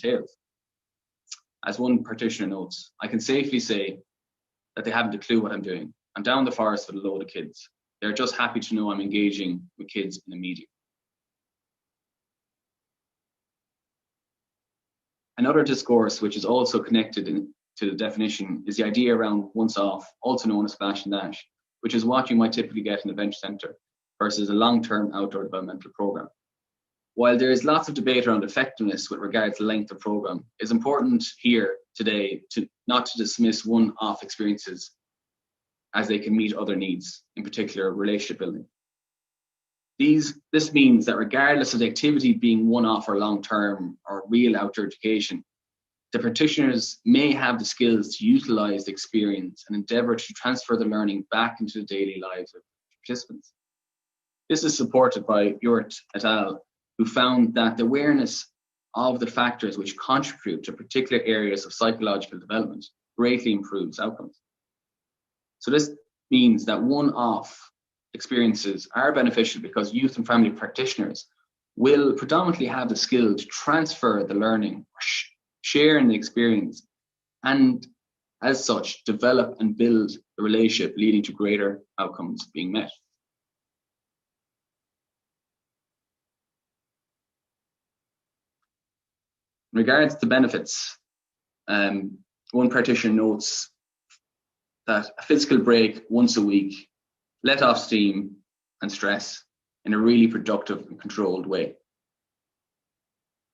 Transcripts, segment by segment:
entails. As one practitioner notes, I can safely say that they haven't a clue what I'm doing. I'm down the forest with a load of kids. They're just happy to know I'm engaging with kids in the media. Another discourse which is also connected to the definition is the idea around once off, also known as splash and dash, which is what you might typically get in a venture centre versus a long-term outdoor developmental programme. While there is lots of debate around effectiveness with regards to length of programme, it's important here today not to dismiss one-off experiences as they can meet other needs, in particular relationship building. This means that regardless of the activity being one-off or long-term or real outdoor education, the practitioners may have the skills to utilise the experience and endeavour to transfer the learning back into the daily lives of participants. This is supported by Urirt et al., who found that the awareness of the factors which contribute to particular areas of psychological development greatly improves outcomes. So this means that one-off experiences are beneficial because youth and family practitioners will predominantly have the skill to transfer the learning, share in the experience, and as such, develop and build the relationship leading to greater outcomes being met. In regards to benefits, one practitioner notes that a physical break once a week let off steam and stress in a really productive and controlled way.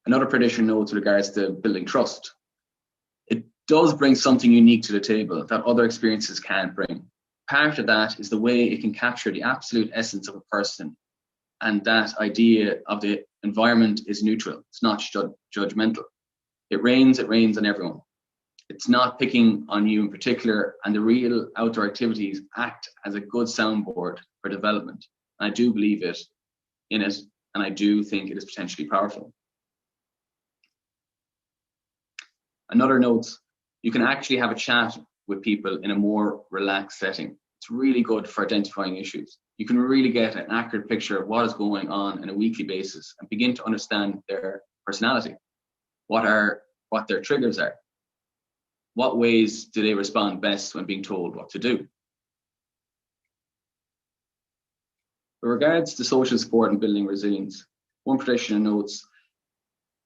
Another practitioner notes with regards to building trust. It does bring something unique to the table that other experiences can't bring. Part of that is the way it can capture the absolute essence of a person, and that idea of the environment is neutral. It's not judgmental. It rains on everyone. It's not picking on you in particular, and the real outdoor activities act as a good soundboard for development. I do believe in it, and I do think it is potentially powerful. Another note, you can actually have a chat with people in a more relaxed setting. It's really good for identifying issues. You can really get an accurate picture of what is going on a weekly basis and begin to understand their personality, what their triggers are. What ways do they respond best when being told what to do? With regards to social support and building resilience, one practitioner notes,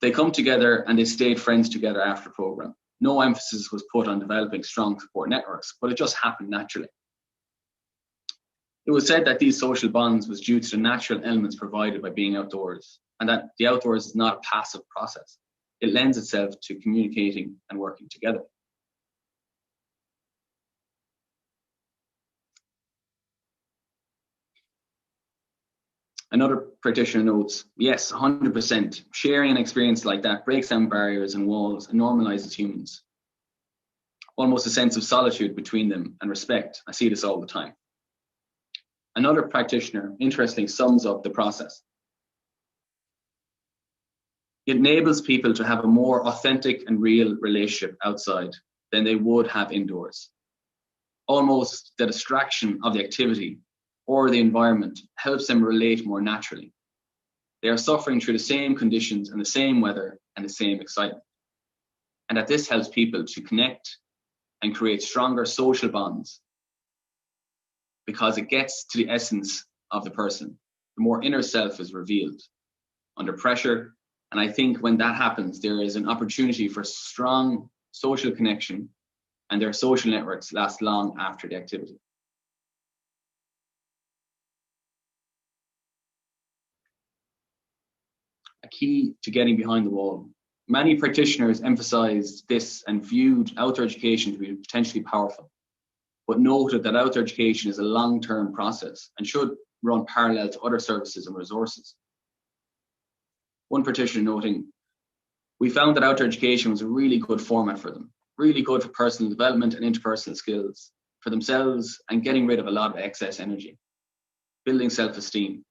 they come together and they stayed friends together after the programme. No emphasis was put on developing strong support networks, but it just happened naturally. It was said that these social bonds was due to the natural elements provided by being outdoors, and that the outdoors is not a passive process. It lends itself to communicating and working together. Another practitioner notes, yes, 100%. Sharing an experience like that breaks down barriers and walls and normalizes humans. Almost a sense of solitude between them and respect. I see this all the time. Another practitioner, interestingly, sums up the process. It enables people to have a more authentic and real relationship outside than they would have indoors. Almost the distraction of the activity or the environment helps them relate more naturally. They are suffering through the same conditions and the same weather and the same excitement. And that this helps people to connect and create stronger social bonds because it gets to the essence of the person. The more inner self is revealed under pressure. And I think when that happens, there is an opportunity for strong social connection, and their social networks last long after the activity. A key to getting behind the wall. Many practitioners emphasized this and viewed outdoor education to be potentially powerful, but noted that outdoor education is a long-term process and should run parallel to other services and resources. One practitioner noting, we found that outdoor education was a really good format for them, really good for personal development and interpersonal skills for themselves and getting rid of a lot of excess energy, building self-esteem.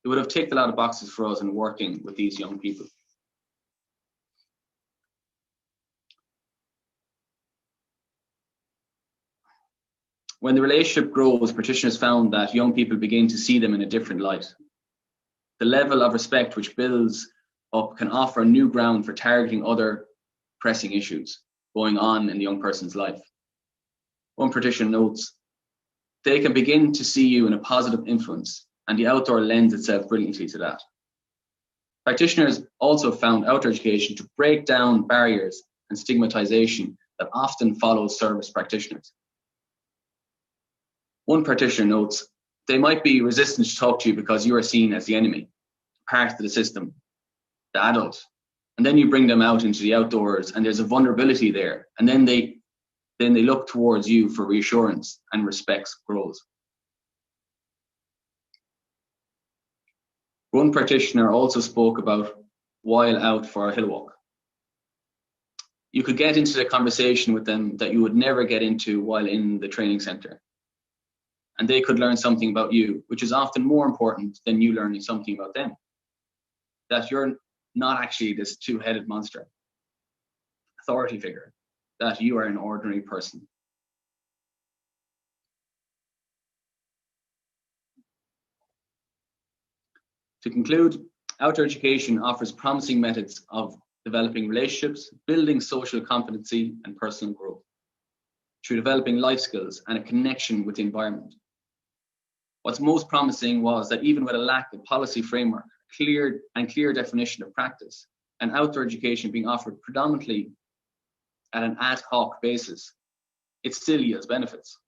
It would have ticked a lot of boxes for us in working with these young people. When the relationship grows, practitioners found that young people begin to see them in a different light. The level of respect which builds up can offer new ground for targeting other pressing issues going on in the young person's life. One practitioner notes, they can begin to see you in a positive influence, and the outdoor lends itself brilliantly to that. Practitioners also found outdoor education to break down barriers and stigmatization that often follows service practitioners. One practitioner notes, they might be resistant to talk to you because you are seen as the enemy, part of the system, the adult. And then you bring them out into the outdoors and there's a vulnerability there. And then they look towards you for reassurance, and respect grows. One practitioner also spoke about while out for a hill walk. You could get into the conversation with them that you would never get into while in the training center. And they could learn something about you, which is often more important than you learning something about them. That you're not actually this two-headed monster, authority figure, that you are an ordinary person. To conclude, outdoor education offers promising methods of developing relationships, building social competency and personal growth, through developing life skills and a connection with the environment. What's most promising was that even with a lack of policy framework, clear definition of practice, and outdoor education being offered predominantly at an ad hoc basis, it still yields benefits.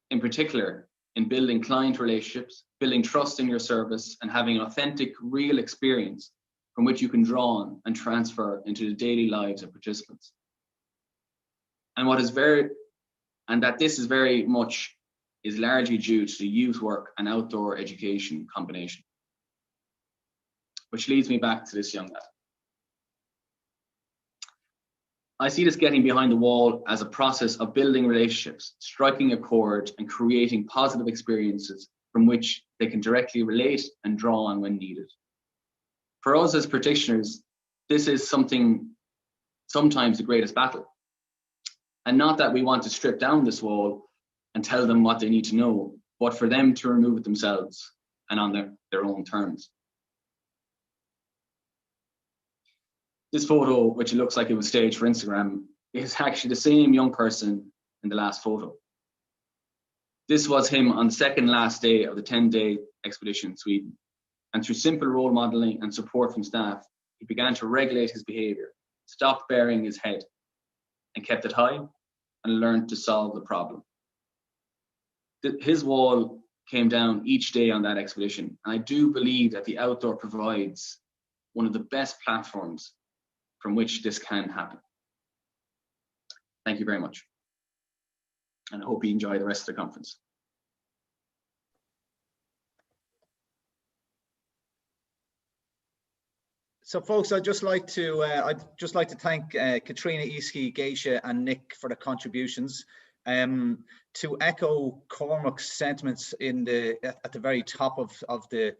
In particular, in building client relationships, building trust in your service, and having an authentic, real experience from which you can draw on and transfer into the daily lives of participants. And that this is very much is largely due to the youth work and outdoor education combination. Which leads me back to this young lad. I see this getting behind the wall as a process of building relationships, striking a chord, and creating positive experiences from which they can directly relate and draw on when needed. For us as practitioners, this is sometimes the greatest battle. And not that we want to strip down this wall and tell them what they need to know, but for them to remove it themselves and on their own terms. This photo, which it looks like it was staged for Instagram, is actually the same young person in the last photo. This was him on the second last day of the 10-day expedition in Sweden. And through simple role modeling and support from staff, he began to regulate his behavior, stopped burying his head, and kept it high, and learned to solve the problem. His wall came down each day on that expedition. And I do believe that the outdoor provides one of the best platforms from which this can happen. Thank you very much. And I hope you enjoy the rest of the conference. So, folks, I'd just like to thank Katrina, Easkey, Geisha, and Nick for the contributions. To echo Cormac's sentiments at the very top of the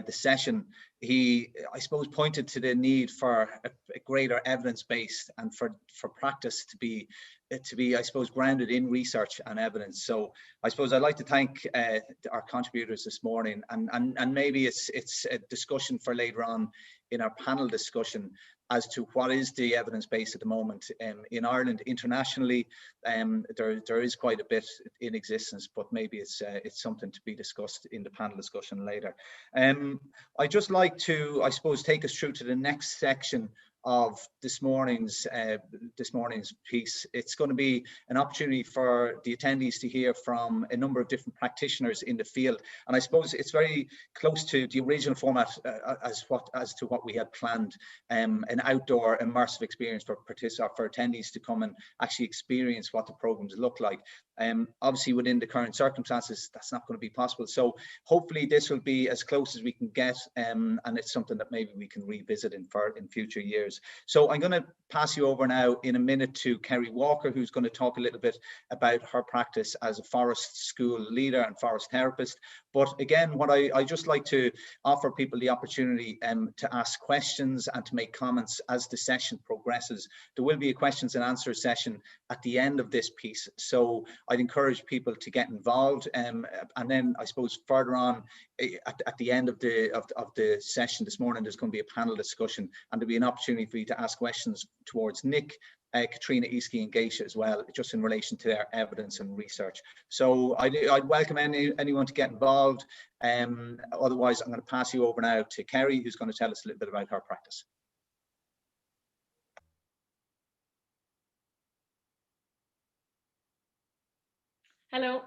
session, he, I suppose, pointed to the need for a greater evidence base and for practice to be, I suppose, grounded in research and evidence. So I suppose I'd like to thank our contributors this morning, and maybe it's a discussion for later on in our panel discussion as to what is the evidence base at the moment in Ireland. Internationally, there is quite a bit in existence, but maybe it's something to be discussed in the panel discussion later. I'd just like to, I suppose, take us through to the next section of this morning's piece. It's going to be an opportunity for the attendees to hear from a number of different practitioners in the field, and I suppose it's very close to the original format as to what we had planned, an outdoor immersive experience for attendees to come and actually experience what the programs look like. Obviously, within the current circumstances, that's not going to be possible. So hopefully this will be as close as we can get, and it's something that maybe we can revisit in future years. So I'm going to pass you over now in a minute to Kerry Walker, who's going to talk a little bit about her practice as a forest school leader and forest therapist. But again, what I just like to offer people the opportunity to ask questions and to make comments as the session progresses. There will be a questions and answers session at the end of this piece. So I'd encourage people to get involved. And then I suppose further on at the end of the session this morning, there's going to be a panel discussion, and there'll be an opportunity for you to ask questions towards Nick, Katrina Easkey and Geisha as well, just in relation to their evidence and research. So I'd welcome anyone to get involved. Otherwise, I'm going to pass you over now to Kerry, who's going to tell us a little bit about her practice. Hello,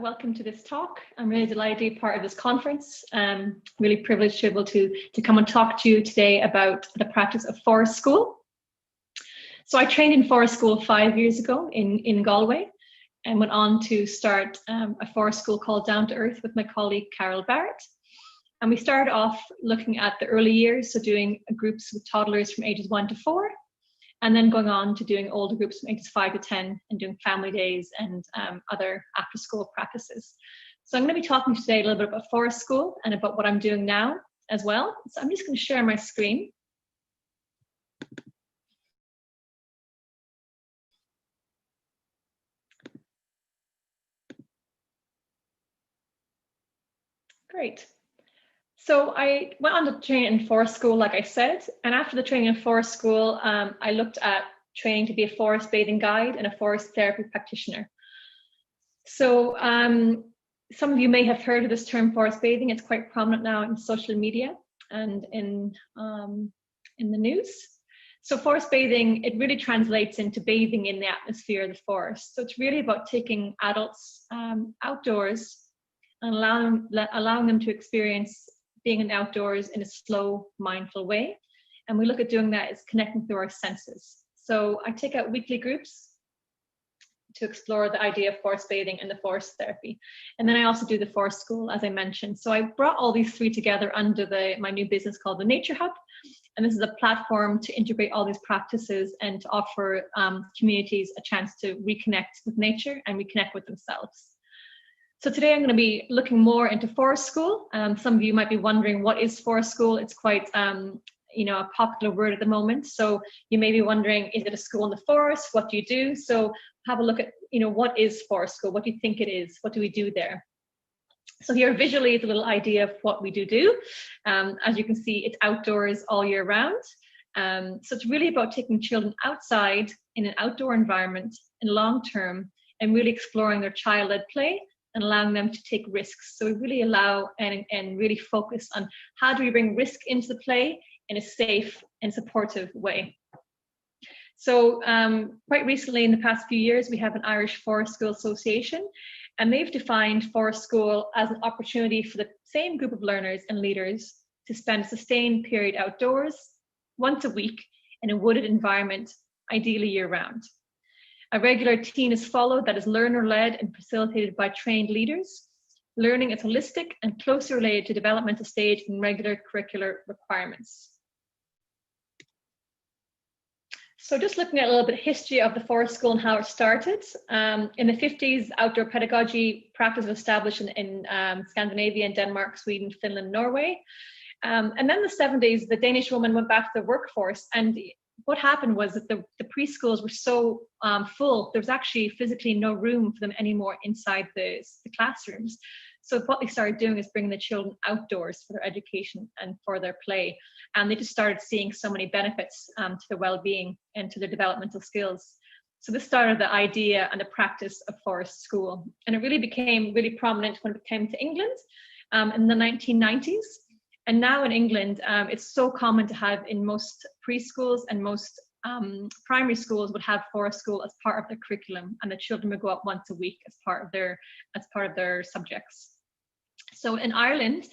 welcome to this talk. I'm really delighted to be part of this conference. Really privileged to be able to come and talk to you today about the practice of forest school. So I trained in forest school 5 years ago in Galway, and went on to start a forest school called Down to Earth with my colleague Carol Barrett. And we started off looking at the early years, so doing groups with toddlers from ages 1 to 4, and then going on to doing older groups from ages 5 to 10 and doing family days and other after school practices. So I'm going to be talking today a little bit about forest school and about what I'm doing now as well. So I'm just going to share my screen. Great. So I went on to train in forest school, like I said, and after the training in forest school, I looked at training to be a forest bathing guide and a forest therapy practitioner. So some of you may have heard of this term forest bathing. It's quite prominent now in social media and in the news. So forest bathing, it really translates into bathing in the atmosphere of the forest. So it's really about taking adults outdoors and allowing them to experience being in outdoors in a slow, mindful way. And we look at doing that as connecting through our senses. So I take out weekly groups to explore the idea of forest bathing and the forest therapy. And then I also do the forest school, as I mentioned. So I brought all these three together under my new business called the Nature Hub. And this is a platform to integrate all these practices and to offer communities a chance to reconnect with nature and reconnect with themselves. So today I'm going to be looking more into forest school. Some of you might be wondering, what is forest school? It's quite a popular word at the moment. So you may be wondering, is it a school in the forest? What do you do? So have a look at, what is forest school? What do you think it is? What do we do there? So here visually is a little idea of what we do. As you can see, it's outdoors all year round. So it's really about taking children outside in an outdoor environment in long term and really exploring their child-led play and allowing them to take risks. So we really allow and really focus on how do we bring risk into the play in a safe and supportive way. So quite recently, in the past few years, we have an Irish Forest School Association, and they've defined forest school as an opportunity for the same group of learners and leaders to spend a sustained period outdoors once a week in a wooded environment, ideally year-round. A regular routine is followed that is learner-led and facilitated by trained leaders. Learning is holistic and closely related to developmental stage and regular curricular requirements. So just looking at a little bit of history of the forest school and how it started. In the 50s, outdoor pedagogy practice was established in Scandinavia and Denmark, Sweden, Finland, Norway. And then in the 70s, the Danish women went back to the workforce, and what happened was that the preschools were so full, there was actually physically no room for them anymore inside the classrooms. So what they started doing is bringing the children outdoors for their education and for their play. And they just started seeing so many benefits to their well-being and to their developmental skills. So this started the idea and the practice of forest school. And it really became really prominent when it came to England in the 1990s. And now in England, it's so common to have in most preschools and most primary schools would have forest school as part of their curriculum, and the children would go out once a week as part of their subjects. So in Ireland,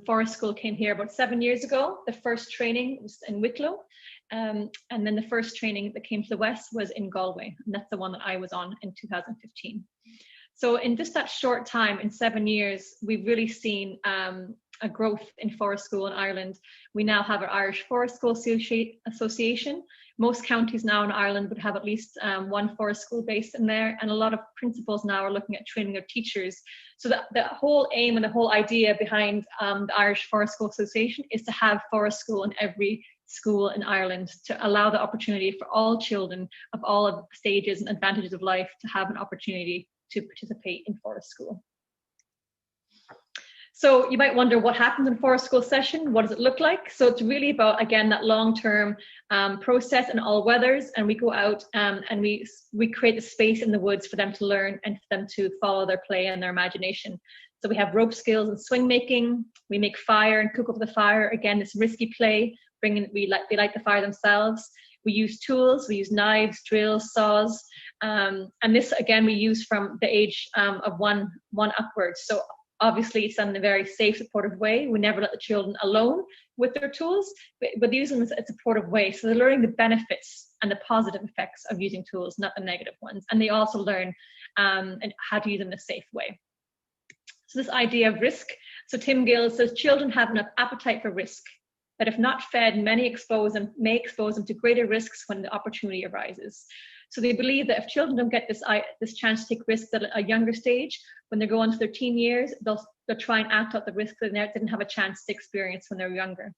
forest school came here about 7 years ago. The first training was in Wicklow, and then the first training that came to the west was in Galway, and that's the one that I was on in 2015. So in just that short time, in 7 years, we've really seen a growth in forest school in Ireland. We now have our Irish Forest School Association. Most counties now in Ireland would have at least one forest school based in there, and a lot of principals now are looking at training their teachers. So the whole aim and the whole idea behind the Irish Forest School Association is to have forest school in every school in Ireland, to allow the opportunity for all children of all stages and advantages of life to have an opportunity to participate in forest school. So you might wonder what happens in forest school session, what does it look like? So it's really about, again, that long-term process in all weathers, and we go out and we create the space in the woods for them to learn and for them to follow their play and their imagination. So we have rope skills and swing making, we make fire and cook over the fire, again, this risky play, they light the fire themselves. We use tools, we use knives, drills, saws, and this again we use from the age of one upwards. So obviously it's done in a very safe, supportive way. We never let the children alone with their tools, but use them in a supportive way. So they're learning the benefits and the positive effects of using tools, not the negative ones. And they also learn how to use them in a safe way. So this idea of risk. So Tim Gill says children have enough appetite for risk that if not fed, may expose them to greater risks when the opportunity arises. So they believe that if children don't get this chance to take risks at a younger stage, when they go into their teen years, they'll try and act out the risks that they didn't have a chance to experience when they're younger.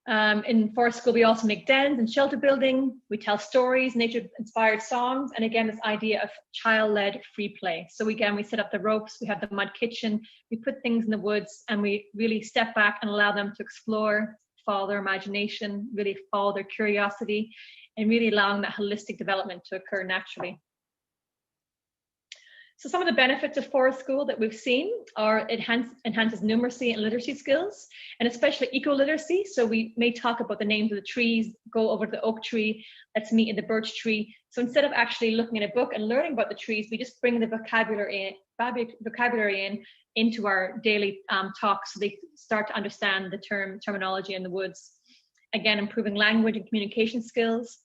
In forest school, we also make dens and shelter building. We tell stories, nature-inspired songs, and again, this idea of child-led free play. So again, we set up the ropes, we have the mud kitchen, we put things in the woods, and we really step back and allow them to explore, follow their imagination, really follow their curiosity, and really allowing that holistic development to occur naturally. So some of the benefits of forest school that we've seen are it enhances numeracy and literacy skills, and especially eco-literacy. So we may talk about the names of the trees, go over to the oak tree, let's meet in the birch tree. So instead of actually looking at a book and learning about the trees, we just bring the vocabulary in into our daily talks, so they start to understand the terminology in the woods. Again, improving language and communication skills,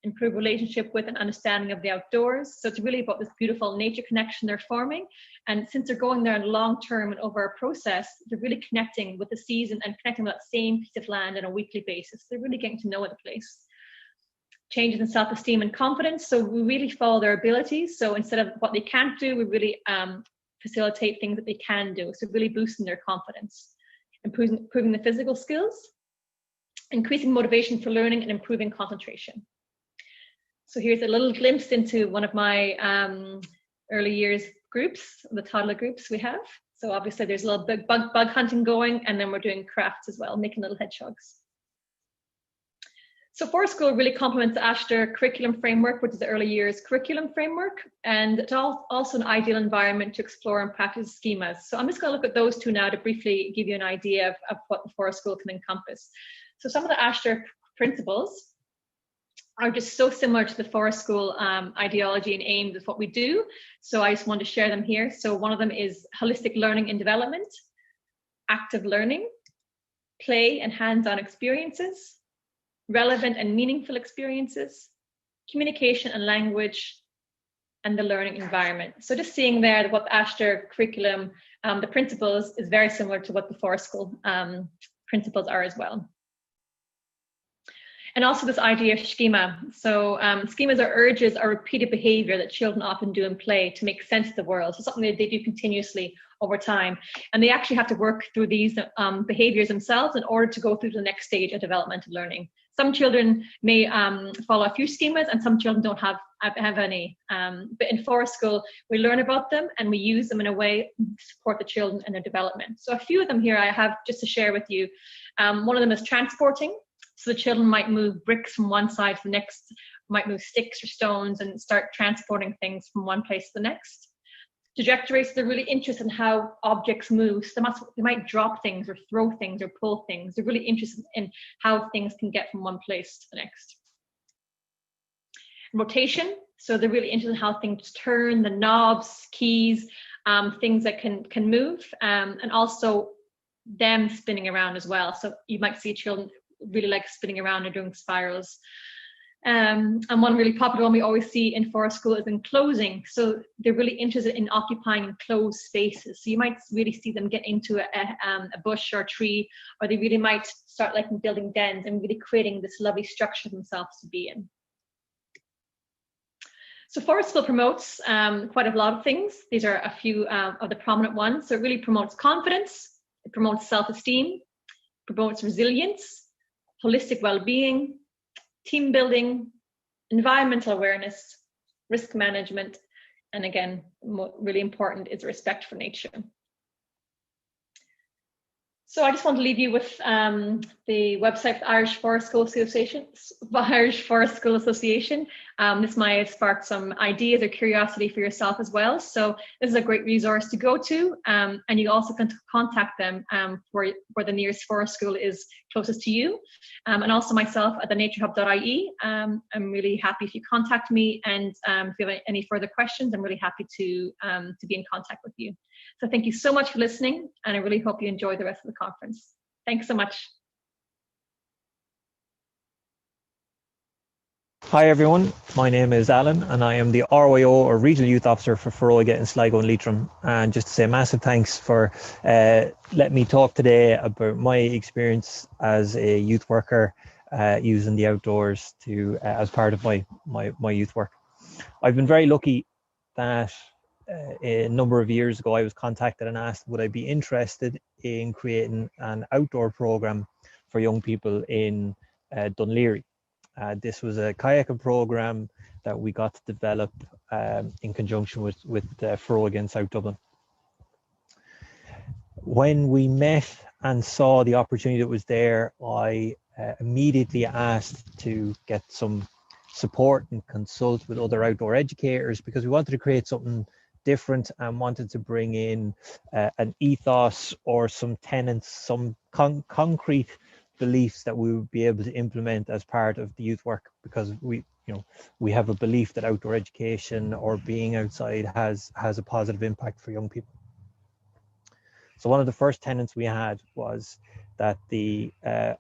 improve relationship with and understanding of the outdoors. So it's really about this beautiful nature connection they're forming. And since they're going there in long term and over a process, they're really connecting with the season and connecting with that same piece of land on a weekly basis. They're really getting to know the place. Changes in self-esteem and confidence. So we really follow their abilities. So instead of what they can't do, we really facilitate things that they can do. So really boosting their confidence, improving the physical skills, increasing motivation for learning, and improving concentration. So here's a little glimpse into one of my early years groups, the toddler groups we have. So obviously there's a little bug hunting going, and then we're doing crafts as well, making little hedgehogs. So forest school really complements the ASHTR curriculum framework, which is the early years curriculum framework, and it's also an ideal environment to explore and practice schemas. So I'm just going to look at those two now to briefly give you an idea of what the forest school can encompass. So some of the ASHTR principles are just so similar to the forest school ideology and aims of what we do. So I just want to share them here. So one of them is holistic learning and development, active learning, play and hands-on experiences, relevant and meaningful experiences, communication and language, and the learning environment. So just seeing there that what the ASHTR curriculum, the principles is very similar to what the forest school principles are as well. And also this idea of schema. So schemas are urges or repeated behavior that children often do in play to make sense of the world. So something that they do continuously over time. And they actually have to work through these behaviors themselves in order to go through the next stage of developmental learning. Some children may follow a few schemas and some children don't have any. But in forest school, we learn about them and we use them in a way to support the children in their development. So a few of them here I have just to share with you. One of them is transporting. So the children might move bricks from one side to the next, might move sticks or stones and start transporting things from one place to the next. Trajectories, they're really interested in how objects move. So they might drop things or throw things or pull things. They're really interested in how things can get from one place to the next. Rotation, so they're really interested in how things turn, the knobs, keys, things that can move, and also them spinning around as well. So you might see children really like spinning around and doing spirals. And one really popular one we always see in forest school is enclosing. So they're really interested in occupying enclosed spaces. So you might really see them get into a bush or a tree, or they really might start like building dens and really creating this lovely structure themselves to be in. So forest school promotes quite a lot of things. These are a few of the prominent ones. So it really promotes confidence, it promotes self-esteem, promotes resilience, holistic well-being, team building, environmental awareness, risk management, and again, really important is respect for nature. So I just want to leave you with the website of the Irish Forest School Association. This might have sparked some ideas or curiosity for yourself as well. So this is a great resource to go to, and you also can contact them where the nearest forest school is closest to you, and also myself at the naturehub.ie. I'm really happy if you contact me, and if you have any further questions, I'm really happy to be in contact with you. So thank you so much for listening, and I really hope you enjoy the rest of the conference. Thanks so much. Hi everyone, my name is Alan and I am the RYO or Regional Youth Officer for Foróige in Sligo and Leitrim. And just to say massive thanks for letting me talk today about my experience as a youth worker using the outdoors to as part of my youth work. I've been very lucky that a number of years ago I was contacted and asked would I be interested in creating an outdoor program for young people in Dunleary. This was a kayaking program that we got to develop in conjunction with Foróige in South Dublin. When we met and saw the opportunity that was there, I immediately asked to get some support and consult with other outdoor educators, because we wanted to create something different and wanted to bring in an ethos or some tenets, some concrete beliefs that we would be able to implement as part of the youth work, because we have a belief that outdoor education or being outside has a positive impact for young people. So one of the first tenets we had was that the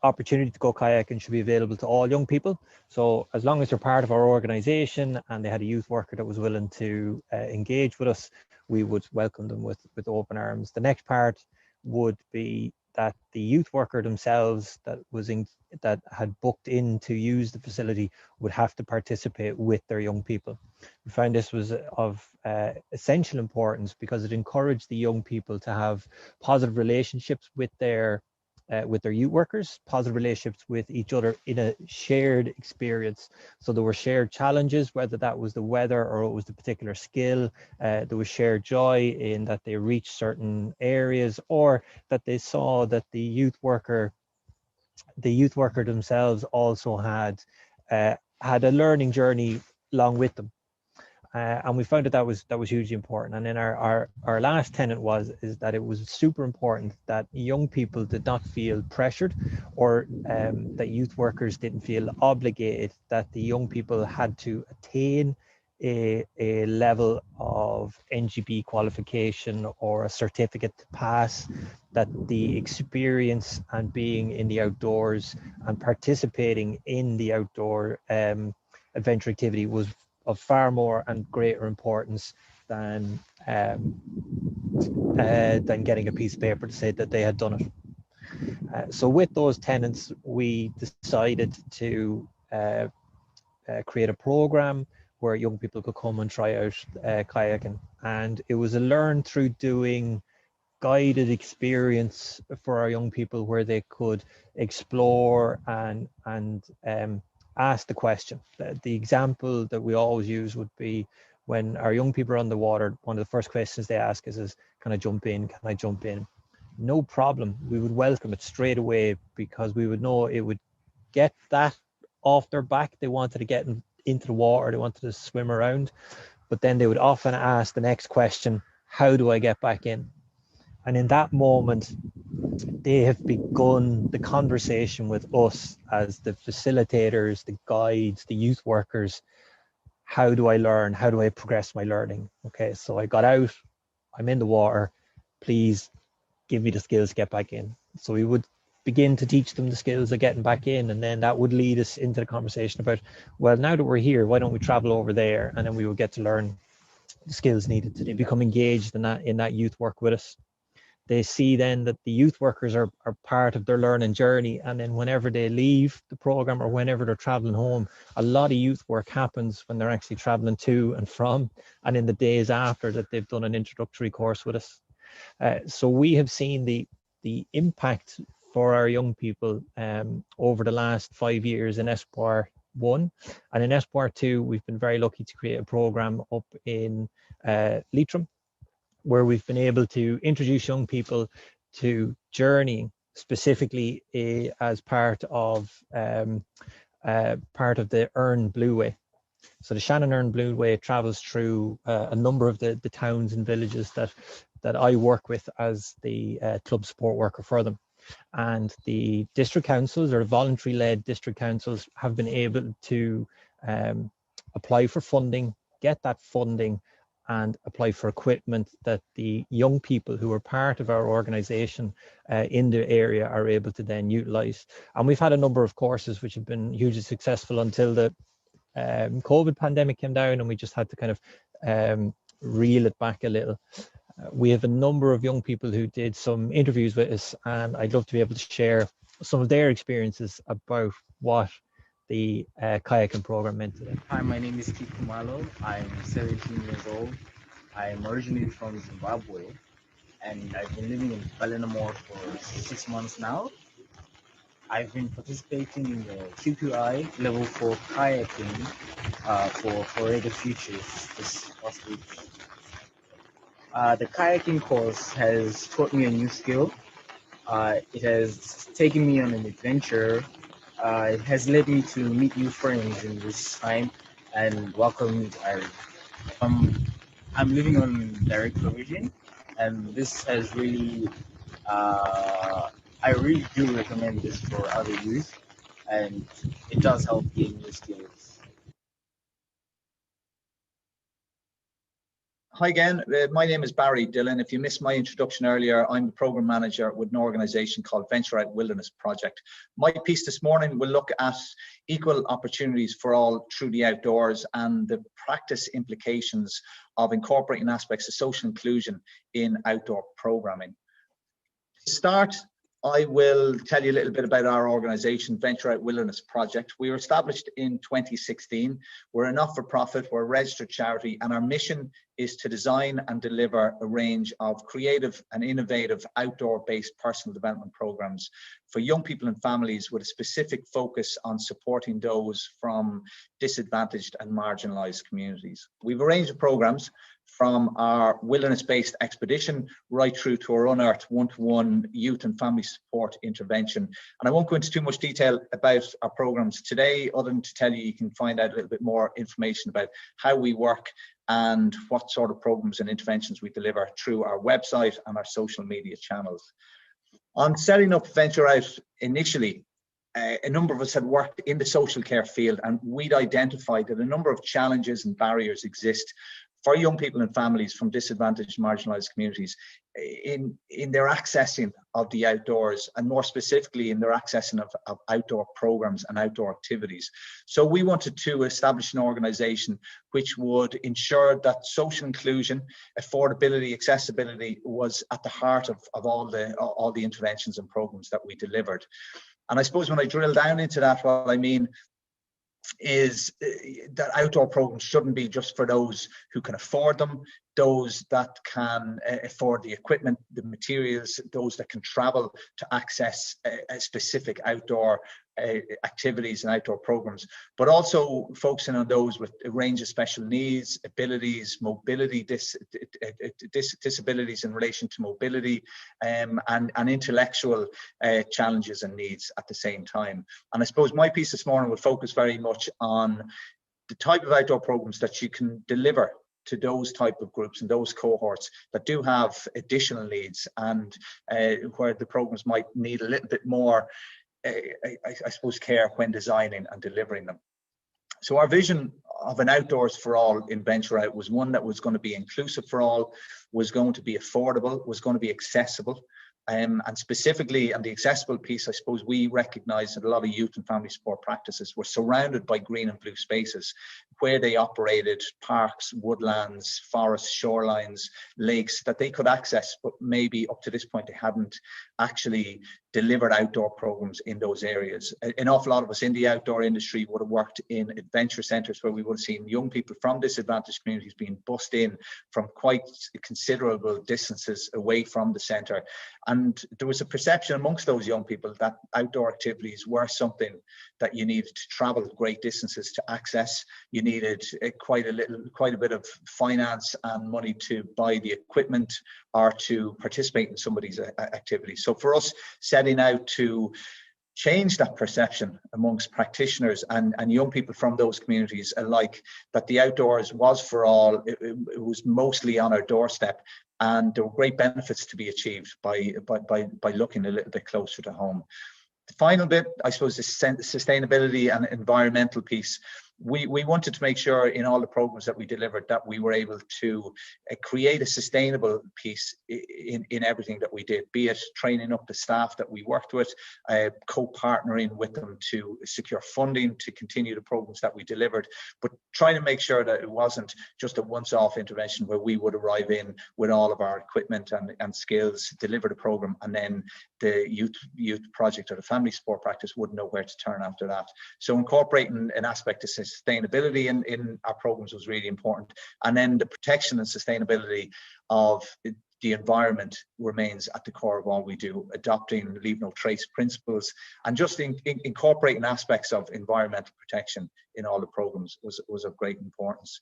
opportunity to go kayaking should be available to all young people. So as long as they're part of our organization and they had a youth worker that was willing to engage with us, we would welcome them with open arms. The next part would be that the youth worker themselves that had booked in to use the facility would have to participate with their young people. We found this was of essential importance because it encouraged the young people to have positive relationships with their youth workers, positive relationships with each other in a shared experience. So there were shared challenges, whether that was the weather or it was the particular skill. There was shared joy in that they reached certain areas, or that they saw that the youth worker themselves also had a learning journey along with them. And we found that was hugely important. And then our last tenet is that it was super important that young people did not feel pressured, or that youth workers didn't feel obligated that the young people had to attain a level of NGB qualification or a certificate to pass, that the experience and being in the outdoors and participating in the outdoor adventure activity was of far more and greater importance than getting a piece of paper to say that they had done it. So with those tenets, we decided to create a program where young people could come and try out kayaking. And it was a learn through doing guided experience for our young people, where they could explore and ask the question. The example that we always use would be when our young people are on the water, one of the first questions they ask is can I jump in? Can I jump in? No problem. We would welcome it straight away, because we would know it would get that off their back. They wanted to get into the water, they wanted to swim around, but then they would often ask the next question, how do I get back in? And in that moment, they have begun the conversation with us as the facilitators, the guides, the youth workers. How do I learn? How do I progress my learning? Okay, so I got out, I'm in the water, please give me the skills to get back in. So we would begin to teach them the skills of getting back in, and then that would lead us into the conversation about, well, now that we're here, why don't we travel over there, and then we would get to learn the skills needed to become engaged in that youth work with us. They see then that the youth workers are part of their learning journey, and then whenever they leave the program or whenever they're traveling home, a lot of youth work happens when they're actually traveling to and from, and in the days after that they've done an introductory course with us. So we have seen the impact for our young people over the last 5 years in Espoir 1, and in Espoir 2 we've been very lucky to create a program up in Leitrim, where we've been able to introduce young people to journeying, specifically as part of the Erne Blue Way. So the Shannon Erne Blue Way travels through a number of the towns and villages that I work with as the club support worker for them. And the district councils, or voluntary-led district councils, have been able to apply for funding, get that funding, and apply for equipment that the young people who are part of our organization in the area are able to then utilize. And we've had a number of courses which have been hugely successful until the COVID pandemic came down, and we just had to kind of reel it back a little. We have a number of young people who did some interviews with us, and I'd love to be able to share some of their experiences about what the kayaking program meant to them. Hi, my name is Keith Kumalo. I'm 17 years old. I'm originally from Zimbabwe, and I've been living in Ballinamore for 6 months now. I've been participating in the QQI Level 4 kayaking for Forever Futures this past week. The kayaking course has taught me a new skill. It has taken me on an adventure. It has led me to meet new friends in this time and welcome me to Ireland. I'm living on direct provision, and this has really, I really do recommend this for other youth, and it does help gain new skills. Hi again, my name is Barry Dillon. If you missed my introduction earlier, I'm the program manager with an organisation called Venture Out Wilderness Project. My piece this morning will look at equal opportunities for all through the outdoors and the practice implications of incorporating aspects of social inclusion in outdoor programming. To start, I will tell you a little bit about our organisation, Venture Out Wilderness Project. We were established in 2016. We're a not-for-profit, we're a registered charity, and our mission is to design and deliver a range of creative and innovative outdoor-based personal development programs for young people and families, with a specific focus on supporting those from disadvantaged and marginalised communities. We've a range of programs from our wilderness-based expedition right through to our Unearth one-to-one youth and family support intervention. And I won't go into too much detail about our programs today, other than to tell you can find out a little bit more information about how we work and what sort of programs and interventions we deliver through our website and our social media channels. On setting up Venture Out initially, a number of us had worked in the social care field, and we'd identified that a number of challenges and barriers exist for young people and families from disadvantaged, marginalised communities in their accessing of the outdoors, and more specifically in their accessing of outdoor programs and outdoor activities. So we wanted to establish an organisation which would ensure that social inclusion, affordability, accessibility was at the heart of all the interventions and programs that we delivered. And I suppose when I drill down into that, what I mean is that outdoor programs shouldn't be just for those who can afford them, those that can afford the equipment, the materials, those that can travel to access specific outdoor activities and outdoor programs, but also focusing on those with a range of special needs, abilities, mobility, disabilities in relation to mobility, and intellectual challenges and needs at the same time. And I suppose my piece this morning will focus very much on the type of outdoor programs that you can deliver to those type of groups and those cohorts that do have additional needs, and where the programs might need a little bit more I suppose care when designing and delivering them. So our vision of an outdoors for all in Venture Out was one that was going to be inclusive for all, was going to be affordable, was going to be accessible, And specifically on the accessible piece, I suppose we recognise that a lot of youth and family support practices were surrounded by green and blue spaces where they operated, parks, woodlands, forests, shorelines, lakes that they could access, but maybe up to this point they hadn't actually delivered outdoor programs in those areas. An awful lot of us in the outdoor industry would have worked in adventure centres where we would have seen young people from disadvantaged communities being bussed in from quite considerable distances away from the centre. And there was a perception amongst those young people that outdoor activities were something that you needed to travel great distances to access. You needed quite a bit of finance and money to buy the equipment or to participate in some of these activities. So for us, setting out to change that perception amongst practitioners and young people from those communities alike, that the outdoors was for all, it was mostly on our doorstep, and there were great benefits to be achieved by looking a little bit closer to home. The final bit, I suppose, is sustainability and environmental piece. We wanted to make sure in all the programs that we delivered that we were able to create a sustainable piece in everything that we did, be it training up the staff that we worked with, co-partnering with them to secure funding to continue the programs that we delivered, but trying to make sure that it wasn't just a once-off intervention where we would arrive in with all of our equipment and skills, deliver the program, and then the youth project or the family support practice wouldn't know where to turn after that. So incorporating an aspect of sustainability in our programs was really important, and then the protection and sustainability of the environment remains at the core of all we do, adopting leave no trace principles and just incorporating aspects of environmental protection in all the programs was of great importance.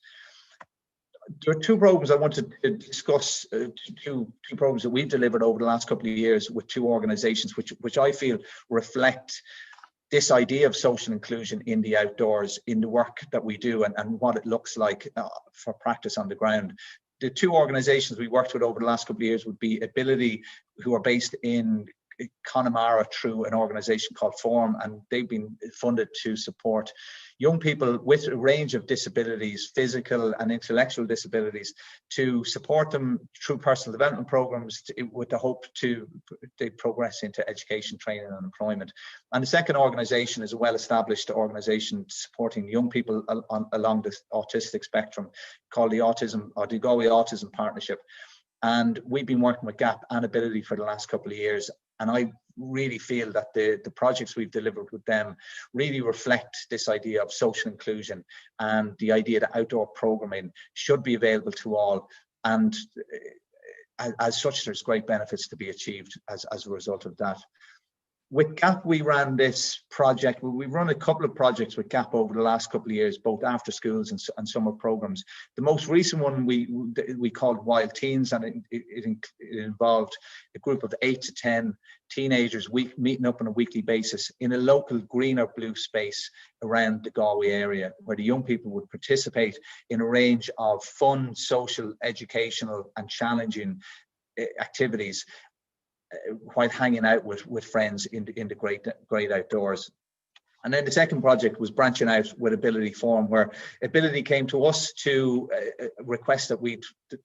There are two programs I wanted to discuss, two programs that we've delivered over the last couple of years with two organisations which I feel reflect this idea of social inclusion in the outdoors, in the work that we do and what it looks like for practice on the ground. The two organisations we worked with over the last couple of years would be Ability, who are based in Connemara through an organisation called Form, and they've been funded to support young people with a range of disabilities, physical and intellectual disabilities, to support them through personal development programs with the hope they progress into education, training and employment. And the second organisation is a well-established organisation supporting young people along the autistic spectrum called the Galway Autism Partnership. And we've been working with GAP and Ability for the last couple of years. And I really feel that the projects we've delivered with them really reflect this idea of social inclusion and the idea that outdoor programming should be available to all. And as such, there's great benefits to be achieved as a result of that. With GAP, we ran this project. We've run a couple of projects with GAP over the last couple of years, both after schools and summer programs. The most recent one we called Wild Teens, and it involved a group of 8 to 10 teenagers meeting up on a weekly basis in a local green or blue space around the Galway area, where the young people would participate in a range of fun, social, educational and challenging activities while hanging out with friends in the great outdoors. And then the second project was branching out with Ability Forum, where Ability came to us to request that we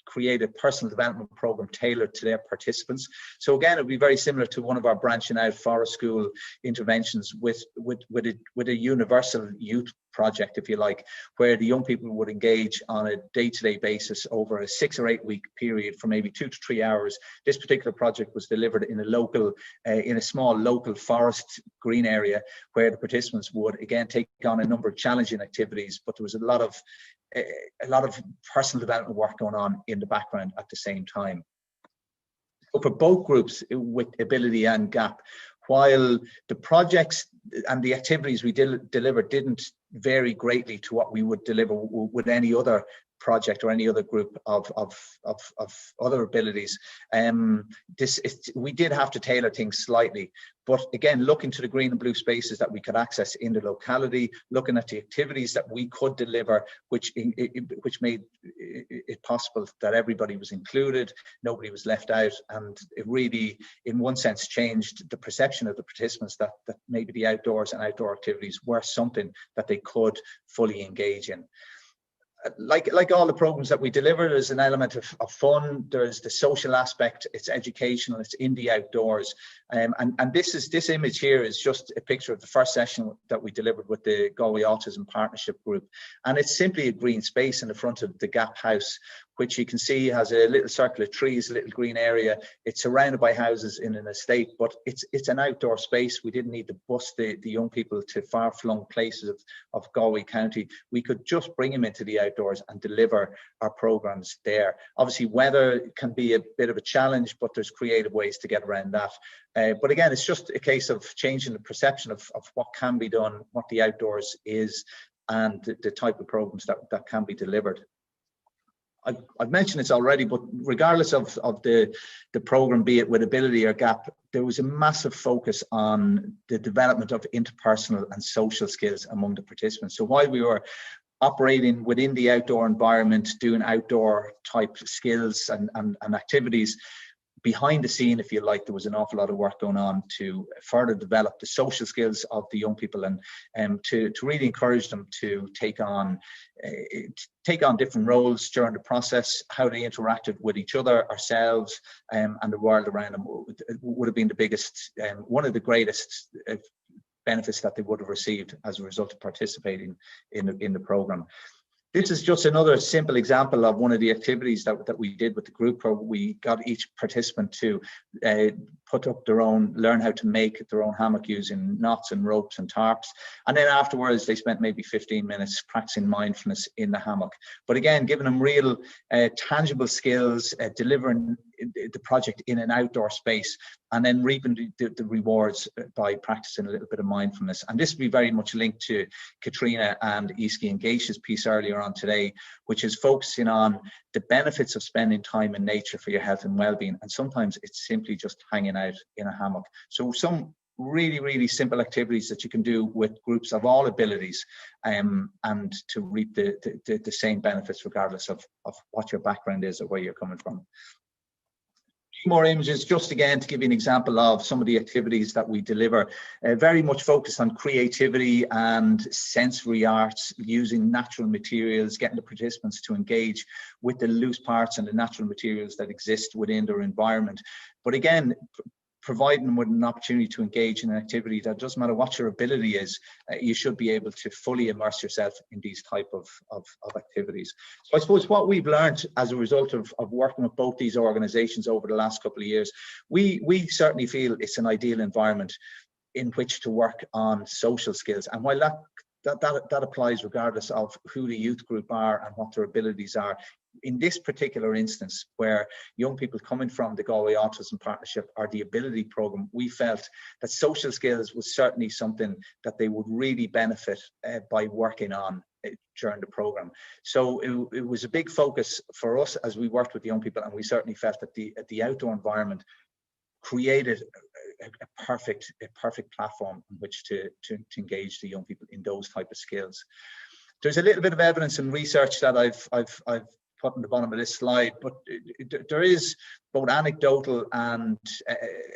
create a personal development program tailored to their participants. So again, it would be very similar to one of our branching out forest school interventions with a universal youth project, if you like, where the young people would engage on a day-to-day basis over a 6 or 8 week period for maybe 2 to 3 hours. This particular project was delivered in a small local forest green area, where the participants would again take on a number of challenging activities, but there was a lot of personal development work going on in the background at the same time. So for both groups, with Ability and GAP, while the projects and the activities we delivered didn't vary greatly to what we would deliver with any other project or any other group of other abilities, we did have to tailor things slightly. But again, looking to the green and blue spaces that we could access in the locality, looking at the activities that we could deliver, which made it possible that everybody was included, nobody was left out, and it really, in one sense, changed the perception of the participants that maybe the outdoors and outdoor activities were something that they could fully engage in. like all the programs that we deliver, there's an element of fun, there's the social aspect, it's educational, it's in the outdoors. And this image here is just a picture of the first session that we delivered with the Galway Autism Partnership Group. And it's simply a green space in the front of the Gap House, which you can see has a little circle of trees, a little green area. It's surrounded by houses in an estate, but it's an outdoor space. We didn't need to bus the young people to far-flung places of Galway County. We could just bring them into the outdoors and deliver our programs there. Obviously, weather can be a bit of a challenge, but there's creative ways to get around that. But again, it's just a case of changing the perception of what can be done, what the outdoors is, and the type of programs that can be delivered. I've mentioned this already, but regardless of the program, be it with Ability or Gap, there was a massive focus on the development of interpersonal and social skills among the participants. So while we were operating within the outdoor environment, doing outdoor type skills and activities, behind the scene, if you like, there was an awful lot of work going on to further develop the social skills of the young people, and to really encourage them to take on different roles during the process. How they interacted with each other, ourselves, and the world around them would have been the biggest, one of the greatest benefits that they would have received as a result of participating in the program. This is just another simple example of one of the activities that we did with the group, where we got each participant to put up learn how to make their own hammock using knots and ropes and tarps. And then afterwards, they spent maybe 15 minutes practicing mindfulness in the hammock. But again, giving them real tangible skills, delivering the project in an outdoor space, and then reaping the rewards by practicing a little bit of mindfulness. And this will be very much linked to Katrina and Easkey and Geisha's piece earlier on today, which is focusing on the benefits of spending time in nature for your health and well-being. And sometimes it's simply just hanging out in a hammock. So some really, really simple activities that you can do with groups of all abilities, and to reap the same benefits regardless of what your background is or where you're coming from. More images, just again to give you an example of some of the activities that we deliver, very much focused on creativity and sensory arts, using natural materials, getting the participants to engage with the loose parts and the natural materials that exist within their environment. But again, providing them with an opportunity to engage in an activity that doesn't matter what your ability is, you should be able to fully immerse yourself in these type of activities. So I suppose what we've learned as a result of working with both these organizations over the last couple of years, we certainly feel it's an ideal environment in which to work on social skills. And while that applies regardless of who the youth group are and what their abilities are, in this particular instance, where young people coming from the Galway Autism Partnership or the Ability Programme, we felt that social skills was certainly something that they would really benefit by working on during the programme. So it was a big focus for us as we worked with young people, and we certainly felt that the outdoor environment created a perfect platform in which to engage the young people in those type of skills. There's a little bit of evidence and research that I've put on the bottom of this slide, but there is both anecdotal and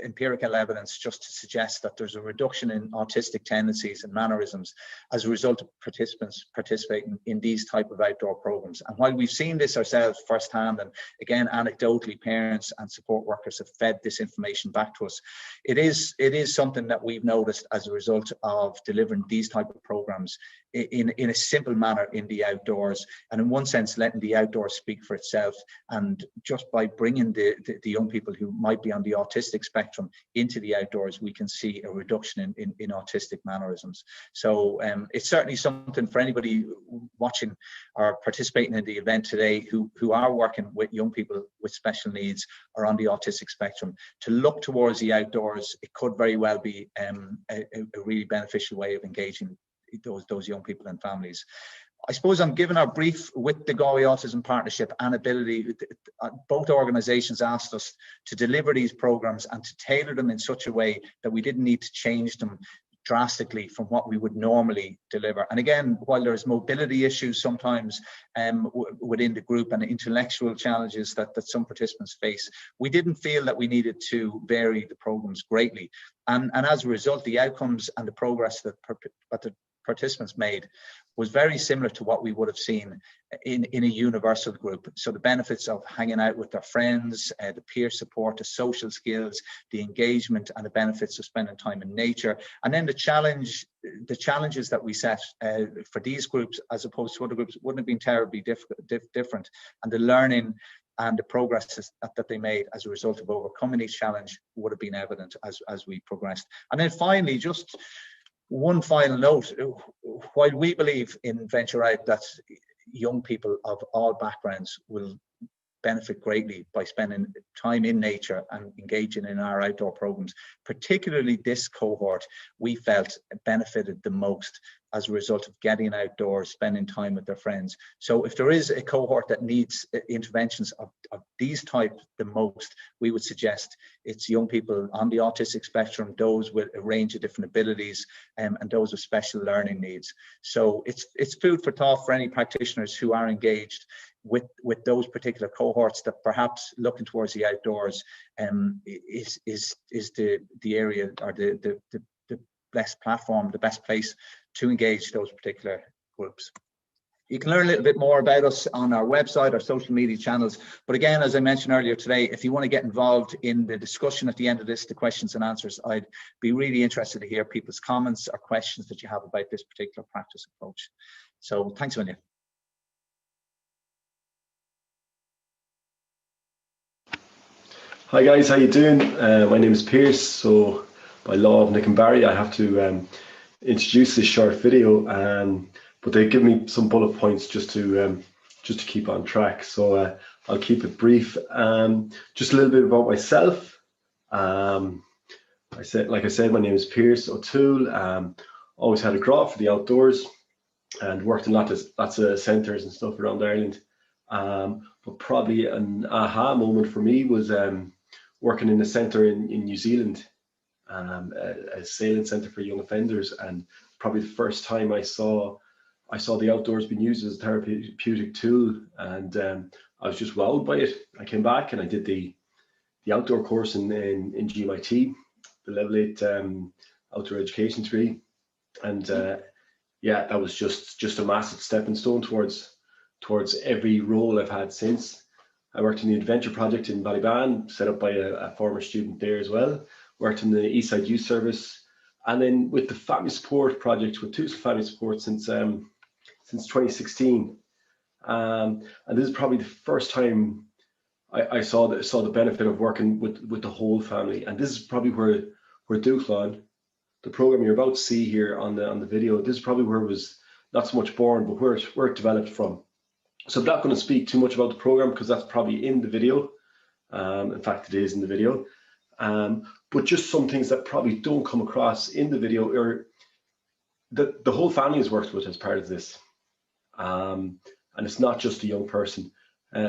empirical evidence just to suggest that there's a reduction in autistic tendencies and mannerisms as a result of participants participating in these type of outdoor programs. And while we've seen this ourselves firsthand, and again, anecdotally, parents and support workers have fed this information back to us, it is something that we've noticed as a result of delivering these type of programs in a simple manner in the outdoors, and in one sense letting the outdoors speak for itself. And just by bringing the young people who might be on the autistic spectrum into the outdoors, we can see a reduction in autistic mannerisms. So it's certainly something for anybody watching or participating in the event today who are working with young people with special needs or on the autistic spectrum, to look towards the outdoors. It could very well be a really beneficial way of engaging those young people and families. I suppose I'm giving our brief with the Galway Autism Partnership and Ability. Both organisations asked us to deliver these programmes and to tailor them in such a way that we didn't need to change them drastically from what we would normally deliver. And again, while there's mobility issues sometimes within the group and intellectual challenges that some participants face, we didn't feel that we needed to vary the programmes greatly. And as a result, the outcomes and the progress that participants made was very similar to what we would have seen in a universal group. So the benefits of hanging out with their friends, the peer support, the social skills, the engagement, and the benefits of spending time in nature. And then the challenges that we set for these groups as opposed to other groups wouldn't have been terribly different. And the learning and the progress that they made as a result of overcoming each challenge would have been evident as we progressed. And then finally, just one final note, while we believe in Venture Out that young people of all backgrounds will benefit greatly by spending time in nature and engaging in our outdoor programs, particularly this cohort we felt benefited the most as a result of getting outdoors, spending time with their friends. So if there is a cohort that needs interventions of these type the most, we would suggest it's young people on the autistic spectrum, those with a range of different abilities, and those with special learning needs. So it's food for thought for any practitioners who are engaged with those particular cohorts, that perhaps looking towards the outdoors is the area or the best platform, the best place to engage those particular groups. You can learn a little bit more about us on our website, our social media channels. But again, as I mentioned earlier today, if you want to get involved in the discussion at the end of this, the questions and answers, I'd be really interested to hear people's comments or questions that you have about this particular practice approach. So thanks, William. Hi guys, how you doing? My name is Pierce. So by law of Nick and Barry, I have to introduce this short video, but they give me some bullet points just to keep on track. So I'll keep it brief. Just a little bit about myself. Like I said, my name is Pierce O'Toole. Always had a draw for the outdoors and worked in lots of centres and stuff around Ireland. But probably an aha moment for me was working in a centre in New Zealand, a sailing centre for young offenders, and probably the first time I saw the outdoors being used as a therapeutic tool, and I was just wowed by it. I came back and I did the outdoor course in GMIT, the level 8 outdoor education degree, and yeah, that was just a massive stepping stone towards every role I've had since. I worked in the Adventure Project in Ballyban, set up by a former student there as well. Worked in the Eastside Youth Service, and then with the Family Support Project with TUSL Family Support since 2016. And this is probably the first time I saw the benefit of working with the whole family. And this is probably where Dúchlan, the program you're about to see here on the video, this is probably where it was not so much born, but where it developed from. So I'm not going to speak too much about the program because that's probably in the video. In fact, it is in the video. But just some things that probably don't come across in the video, or the whole family is worked with as part of this. And it's not just a young person.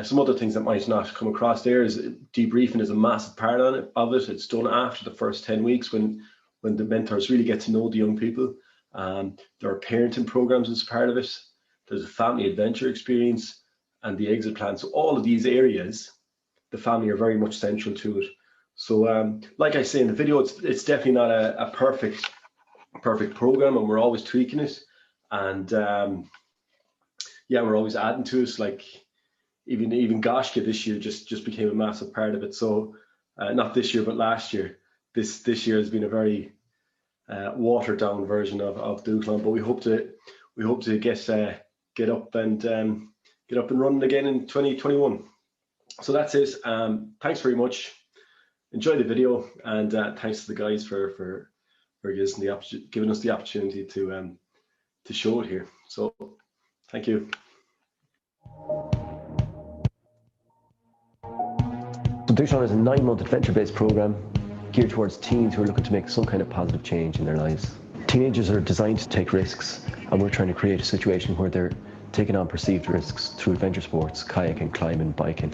Some other things that might not come across there is debriefing is a massive part of it. It's done after the first 10 weeks when the mentors really get to know the young people. There are parenting programs as part of it. There's a family adventure experience and the exit plan. So all of these areas, the family are very much central to it. So like I say in the video, it's definitely not a perfect program, and we're always tweaking it. And yeah, we're always adding to it. Like even Goshka this year just became a massive part of it. So not this year, but last year. This year has been a very watered down version of Dúchlan, but we hope to get up and running again in 2021. So that's it. Thanks very much. Enjoy the video, and thanks to the guys for giving us the opportunity to show it here. So thank you. So Dúchlan is a 9-month adventure-based program geared towards teens who are looking to make some kind of positive change in their lives. Teenagers are designed to take risks, and we're trying to create a situation where they're taking on perceived risks through adventure sports, kayaking, climbing, biking.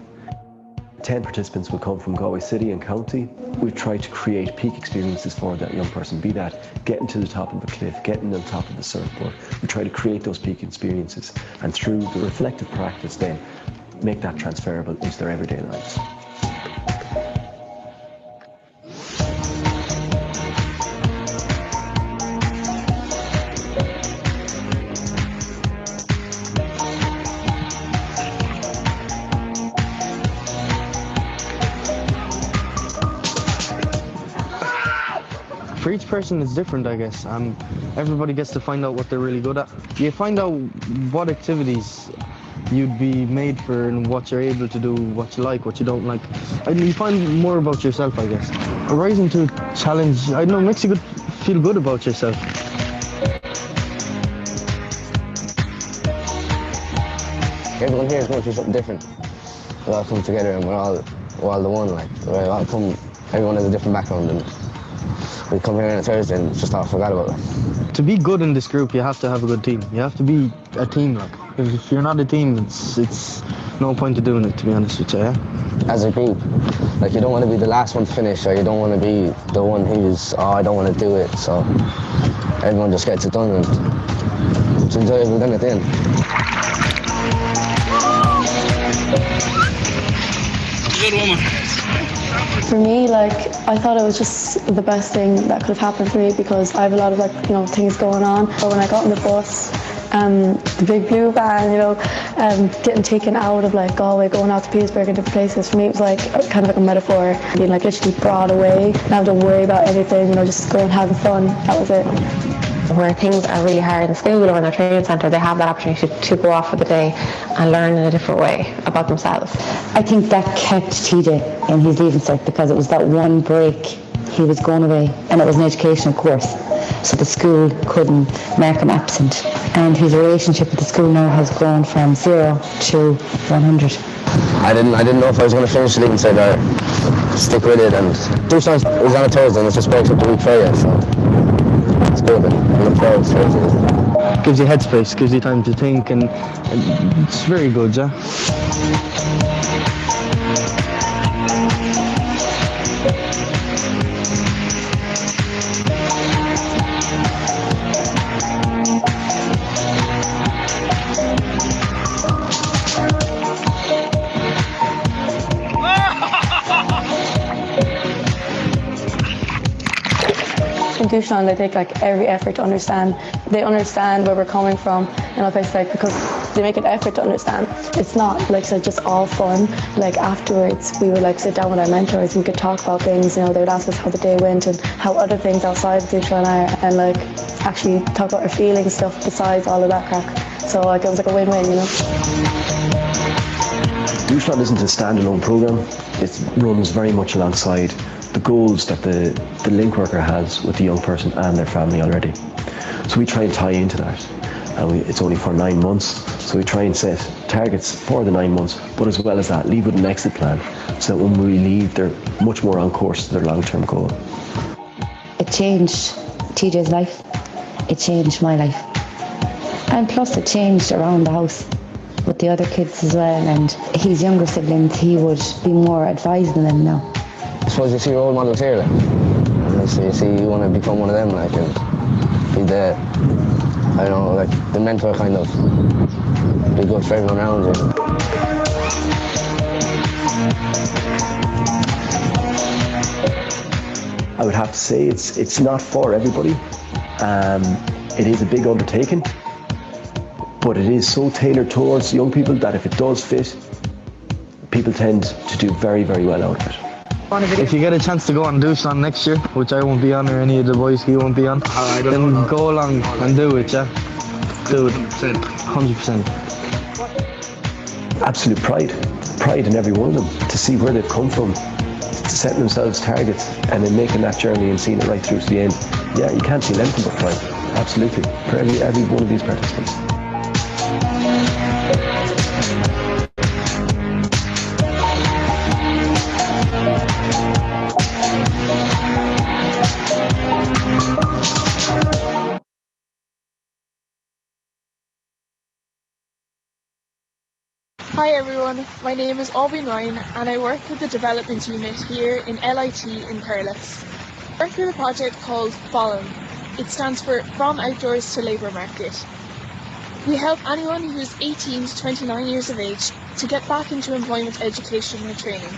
10 participants will come from Galway City and County. We've tried to create peak experiences for that young person, be that getting to the top of a cliff, getting on top of the surfboard. We try to create those peak experiences, and through the reflective practice then, make that transferable into their everyday lives. For each person, it's different, I guess. Everybody gets to find out what they're really good at. You find out what activities you'd be made for and what you're able to do, what you like, what you don't like. And you find more about yourself, I guess. Rising to a challenge, I don't know, makes you feel good about yourself. Everyone here is going through something different. We all come together and we're all the one, like. Everyone has a different background, and we come here on a Thursday and just all forgot about it. To be good in this group, you have to have a good team. You have to be a team, like. If you're not a team, it's no point to doing it, to be honest with you, yeah? As a group, like, you don't want to be the last one to finish, or you don't want to be the one who's, I don't want to do it, so everyone just gets it done, and it's enjoyable then at the end. Good woman. For me, like, I thought it was just the best thing that could have happened for me, because I have a lot of, like, things going on. But when I got on the bus, the big blue van, getting taken out of, like, Galway, going out to Petersburg and different places, for me it was like kind of like a metaphor, being like literally brought away, not have to worry about anything, just going having fun. That was it. Where things are really hard in school or in their training centre, they have that opportunity to go off for the day and learn in a different way about themselves. I think that kept TJ in his Leaving Cert, because it was that one break he was going away, and it was an educational course, so the school couldn't mark him absent, and his relationship with the school now has grown from 0 to 100. I didn't know if I was going to finish the Leaving Cert or stick with it, and Dúshlán was on a Thursday and it just breaks up the week for you, so it's good. I look forward to it. Gives you headspace, gives you time to think, and it's very good, yeah? In Dúshlán, they take like every effort to understand. They understand where we're coming from, places, like, because they make an effort to understand. It's not like just all fun. Like, afterwards, we would like sit down with our mentors and we could talk about things. They would ask us how the day went and how other things outside of Dúshlán are, and like actually talk about our feelings, stuff besides all of that crack. So like it was like a win-win, Dúshlán isn't a standalone program. It runs very much alongside the goals that the link worker has with the young person and their family already. So we try and tie into that. And it's only for 9 months, so we try and set targets for the 9 months, but as well as that, leave with an exit plan, so that when we leave, they're much more on course to their long-term goal. It changed TJ's life. It changed my life. And plus it changed around the house with the other kids as well, and his younger siblings, he would be more advising them now. I suppose you see role models here, like, so you see you want to become one of them, like, and be the, the mentor kind of, be good for everyone around you. I would have to say it's not for everybody. It is a big undertaking, but it is so tailored towards young people that if it does fit, people tend to do very, very well out of it. If you get a chance to go on Dúshlán next year, which I won't be on, or any of the boys he won't be on, then go along and do it, yeah? Do it, 100%. Absolute pride in every one of them, to see where they've come from, setting themselves targets, and then making that journey and seeing it right through to the end. Yeah, you can't see anything but pride, absolutely, for every one of these participants. Hi everyone, my name is Aubin Ryan and I work with the development unit here in LIT in Thurles. I work with a project called FOLLOW. It stands for From Outdoors to Labour Market. We help anyone who is 18 to 29 years of age to get back into employment, education and training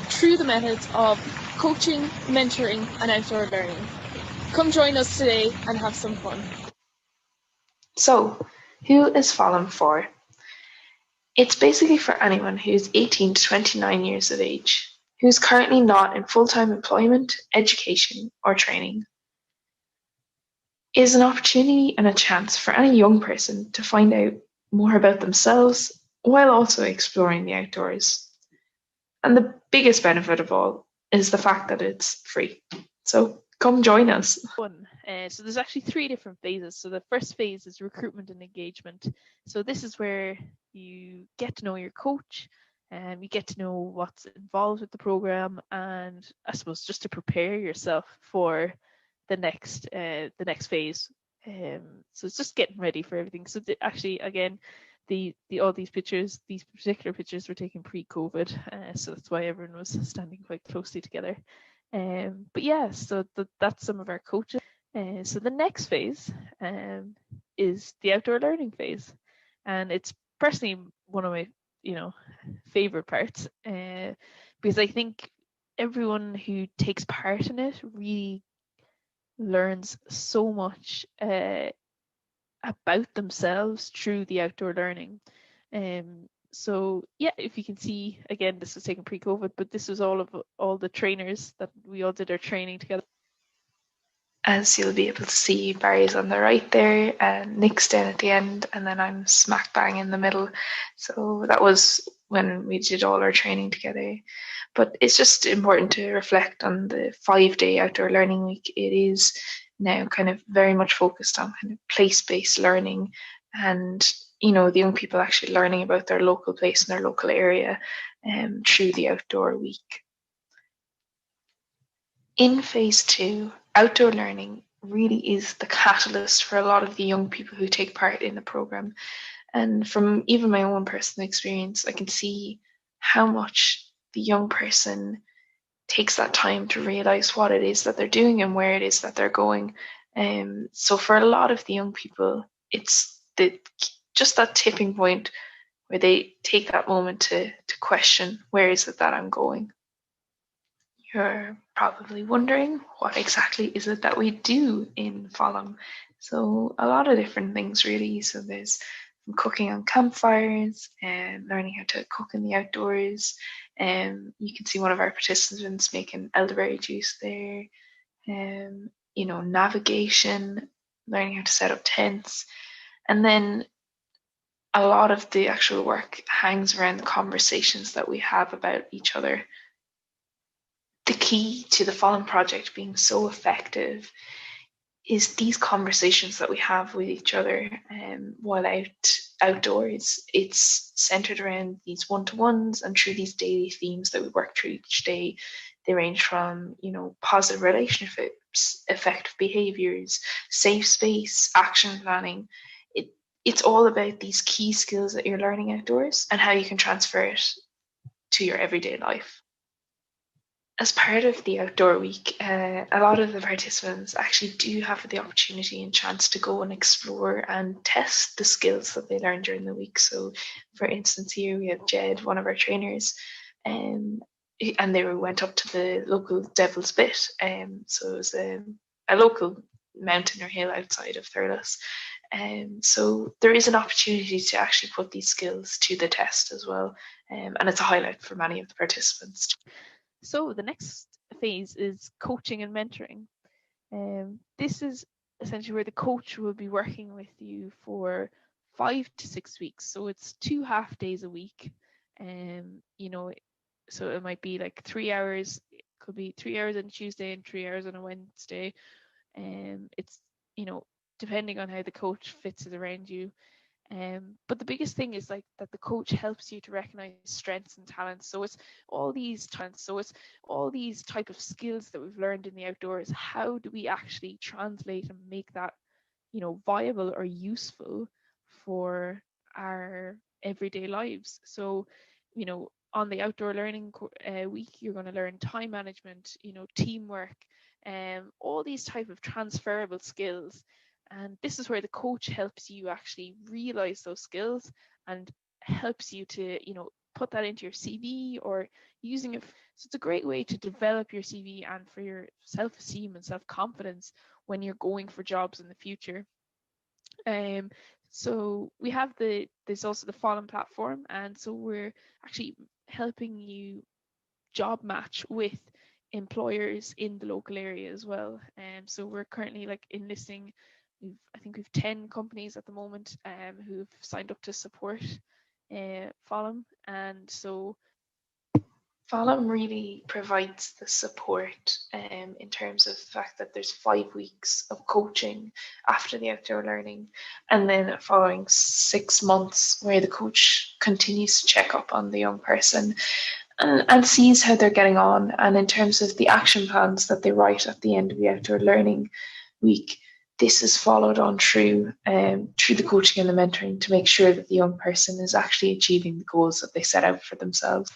through the methods of coaching, mentoring and outdoor learning. Come join us today and have some fun. So, who is FOLLOW for? It's basically for anyone who's 18 to 29 years of age, who's currently not in full-time employment, education, or training. is an opportunity and a chance for any young person to find out more about themselves while also exploring the outdoors. And the biggest benefit of all is the fact that it's free. So come join us. So there's actually 3 different phases. So the first phase is recruitment and engagement. So this is where you get to know your coach, and you get to know what's involved with the program, and I suppose just to prepare yourself for the next phase. So it's just getting ready for everything. So actually, again, the all these particular pictures were taken pre-COVID, so that's why everyone was standing quite closely together. But yeah, so that's some of our coaches. So the next phase is the outdoor learning phase, and it's personally one of my favorite parts, because I think everyone who takes part in it really learns so much about themselves through the outdoor learning. So yeah, if you can see, again, this was taken pre-COVID, but this was all the trainers that we all did our training together. As you'll be able to see, Barry's on the right there, and Nick's down at the end, and then I'm smack bang in the middle. So that was when we did all our training together. But it's just important to reflect on the 5-day outdoor learning week. It is now kind of very much focused on kind of place-based learning, and the young people actually learning about their local place and their local area through the outdoor week. In phase 2, outdoor learning really is the catalyst for a lot of the young people who take part in the program. And from even my own personal experience, I can see how much the young person takes that time to realize what it is that they're doing and where it is that they're going. So for a lot of the young people, it's just that tipping point where they take that moment to question, where is it that I'm going? You're probably wondering, what exactly is it that we do in Folum? So a lot of different things really. So there's cooking on campfires and learning how to cook in the outdoors. You can see one of our participants making elderberry juice there. Navigation, learning how to set up tents. And then a lot of the actual work hangs around the conversations that we have about each other. The key to the Folum project being so effective is these conversations that we have with each other while outdoors. It's centered around these one-to-ones and through these daily themes that we work through each day. They range from, positive relationships, effective behaviors, safe space, action planning. It's all about these key skills that you're learning outdoors and how you can transfer it to your everyday life. As part of the outdoor week, a lot of the participants actually do have the opportunity and chance to go and explore and test the skills that they learned during the week. So for instance, here we have Jed, one of our trainers, and they went up to the local Devil's Bit. So it was a local mountain or hill outside of Thurles. So there is an opportunity to actually put these skills to the test as well. And it's a highlight for many of the participants. So the next phase is coaching and mentoring. This is essentially where the coach will be working with you for 5 to 6 weeks. So it's 2 half days a week. So it might be like 3 hours. It could be 3 hours on a Tuesday and 3 hours on a Wednesday. It's, depending on how the coach fits it around you. But the biggest thing is like that the coach helps you to recognize strengths and talents. So it's all these talents. So it's all these type of skills that we've learned in the outdoors. How do we actually translate and make that, viable or useful for our everyday lives? So, on the outdoor learning week, you're going to learn time management, teamwork, all these type of transferable skills. And this is where the coach helps you actually realize those skills and helps you to, put that into your CV or using it. So it's a great way to develop your CV and for your self-esteem and self-confidence when you're going for jobs in the future. So we have there's also the Folum platform, and so we're actually helping you job match with employers in the local area as well. So we're currently like enlisting I think we've 10 companies at the moment who've signed up to support Folum, and so Folum really provides the support in terms of the fact that there's 5 weeks of coaching after the outdoor learning, and then following 6 months where the coach continues to check up on the young person and sees how they're getting on. And in terms of the action plans that they write at the end of the outdoor learning week, this is followed on through the coaching and the mentoring to make sure that the young person is actually achieving the goals that they set out for themselves.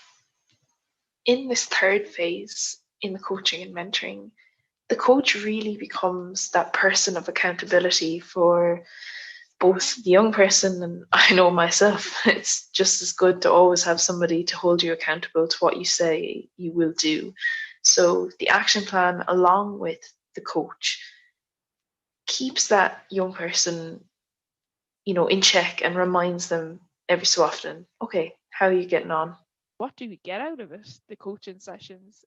In this third phase, in the coaching and mentoring, the coach really becomes that person of accountability for both the young person, and I know myself, it's just as good to always have somebody to hold you accountable to what you say you will do. So the action plan, along with the coach, keeps that young person, in check and reminds them every so often, okay, how are you getting on? What do we get out of it, the coaching sessions?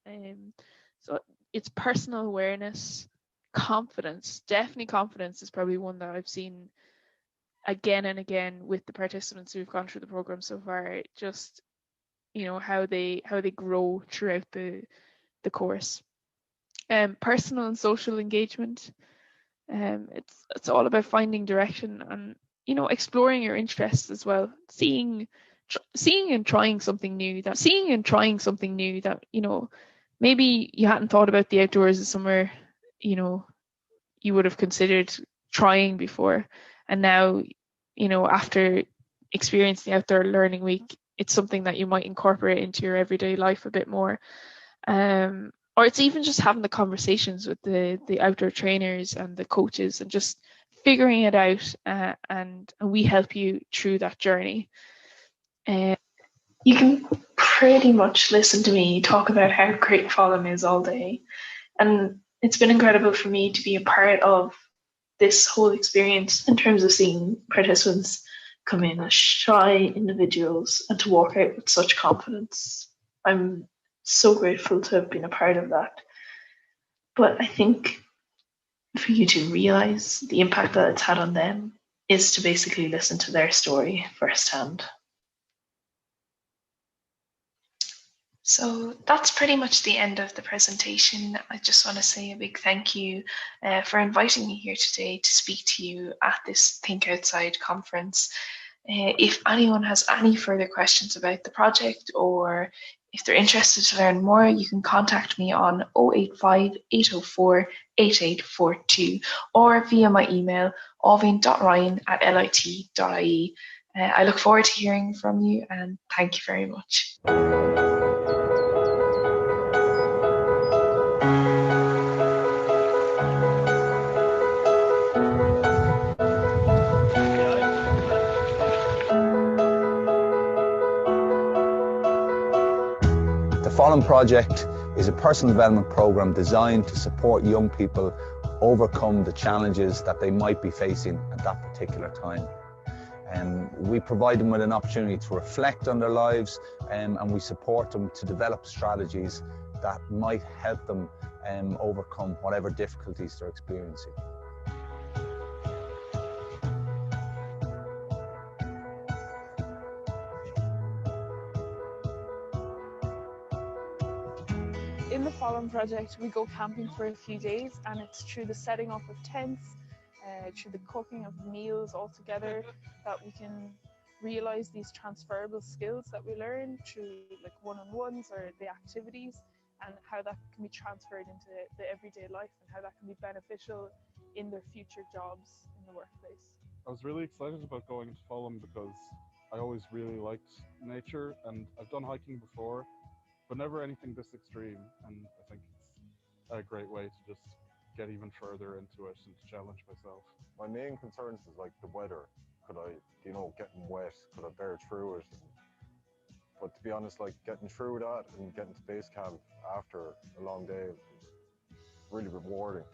So it's personal awareness, confidence. Definitely confidence is probably one that I've seen again and again with the participants who've gone through the program so far. Just how they grow throughout the course. Personal and social engagement. It's all about finding direction and exploring your interests as well. Seeing and trying something new that maybe you hadn't thought about the outdoors as somewhere you would have considered trying before, and now after experiencing the outdoor learning week, it's something that you might incorporate into your everyday life a bit more. Or it's even just having the conversations with the outdoor trainers and the coaches and just figuring it out, and we help you through that journey. You can pretty much listen to me talk about how great Folum is all day. And it's been incredible for me to be a part of this whole experience in terms of seeing participants come in as shy individuals and to walk out with such confidence. I'm so grateful to have been a part of that. But I think for you to realize the impact that it's had on them is to basically listen to their story firsthand. So that's pretty much the end of the presentation. I just want to say a big thank you for inviting me here today to speak to you at this Think Outside conference. If anyone has any further questions about the project, or if they're interested to learn more, you can contact me on 085 804 8842 or via my email alvin.ryan@lit.ie. I look forward to hearing from you, and thank you very much. The Folum Project is a personal development program designed to support young people overcome the challenges that they might be facing at that particular time. We provide them with an opportunity to reflect on their lives, and we support them to develop strategies that might help them overcome whatever difficulties they're experiencing. In the Folum Project, we go camping for a few days, and it's through the setting up of tents, through the cooking of meals all together, that we can realize these transferable skills that we learn through like one-on-ones or the activities, and how that can be transferred into the everyday life and how that can be beneficial in their future jobs in the workplace. I was really excited about going to Folum because I always really liked nature, and I've done hiking before, but never anything this extreme, and I think it's a great way to just get even further into it and to challenge myself. My main concerns is like the weather. Could I, getting wet, could I bear through it? But to be honest, like getting through that and getting to base camp after a long day is really rewarding.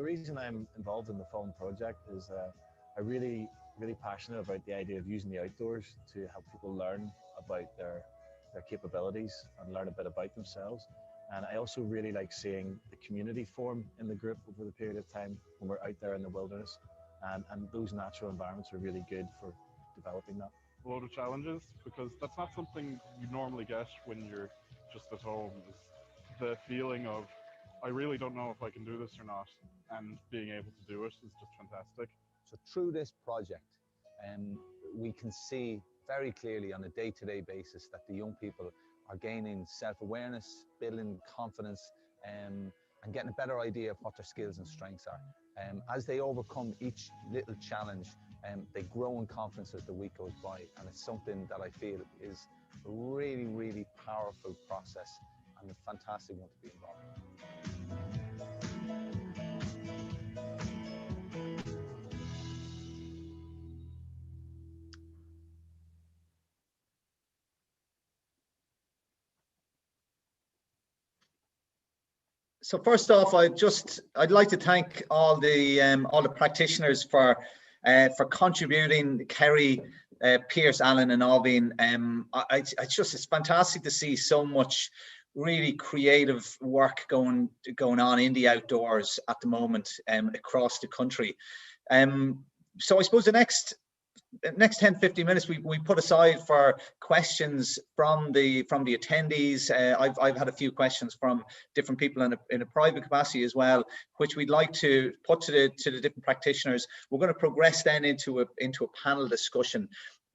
the reason I'm involved in the Phone project is I'm really passionate about the idea of using the outdoors to help people learn about their capabilities and learn a bit about themselves. And I also really like seeing the community form in the group over the period of time when we're out there in the wilderness. And those natural environments are really good for developing that. A load of challenges, because that's not something you normally get when you're just at home. Is the feeling of, I really don't know if I can do this or not, and being able to do it is just fantastic. So through this project, we can see very clearly on a day-to-day basis that the young people are gaining self-awareness, building confidence, and getting a better idea of what their skills and strengths are. As they overcome each little challenge, they grow in confidence as the week goes by, and it's something that I feel is a really, really powerful process and a fantastic one to be involved in. So first off, I'd like to thank all the practitioners for contributing. Kerry, Pierce, Alan, and Alvin. It's fantastic to see so much really creative work going on in the outdoors at the moment across the country. So I suppose the next 10-15 minutes we put aside for questions from the attendees. I've had a few questions from different people in a private capacity as well, which we'd like to put to the different practitioners. We're going to progress then into a panel discussion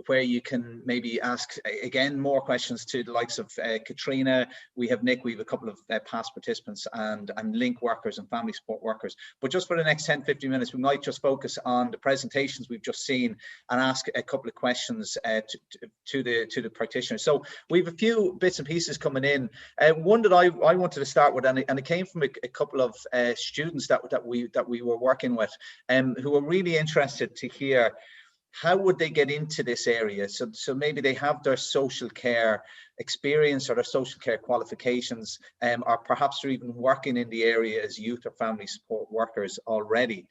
where you can maybe ask again more questions to the likes of Katrina. We have Nick, we have a couple of past participants and link workers and family support workers. But just for the next 10-15 minutes, we might just focus on the presentations we've just seen and ask a couple of questions to the practitioners. So we have a few bits and pieces coming in. One that I wanted to start with, and it came from a couple of students that we were working with, who were really interested to hear how would they get into this area. So maybe they have their social care experience or their social care qualifications, or perhaps they're even working in the area as youth or family support workers already.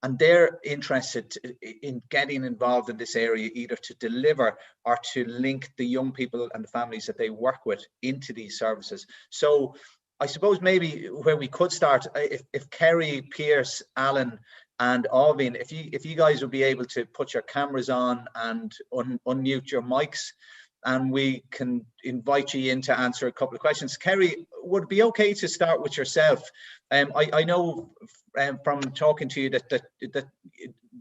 And they're interested in getting involved in this area, either to deliver or to link the young people and the families that they work with into these services. So I suppose maybe where we could start, if Kerry, Pierce, Alan, and Alvin, if you guys would be able to put your cameras on and unmute your mics, and we can invite you in to answer a couple of questions. Kerry, would it be okay to start with yourself? I know from talking to you that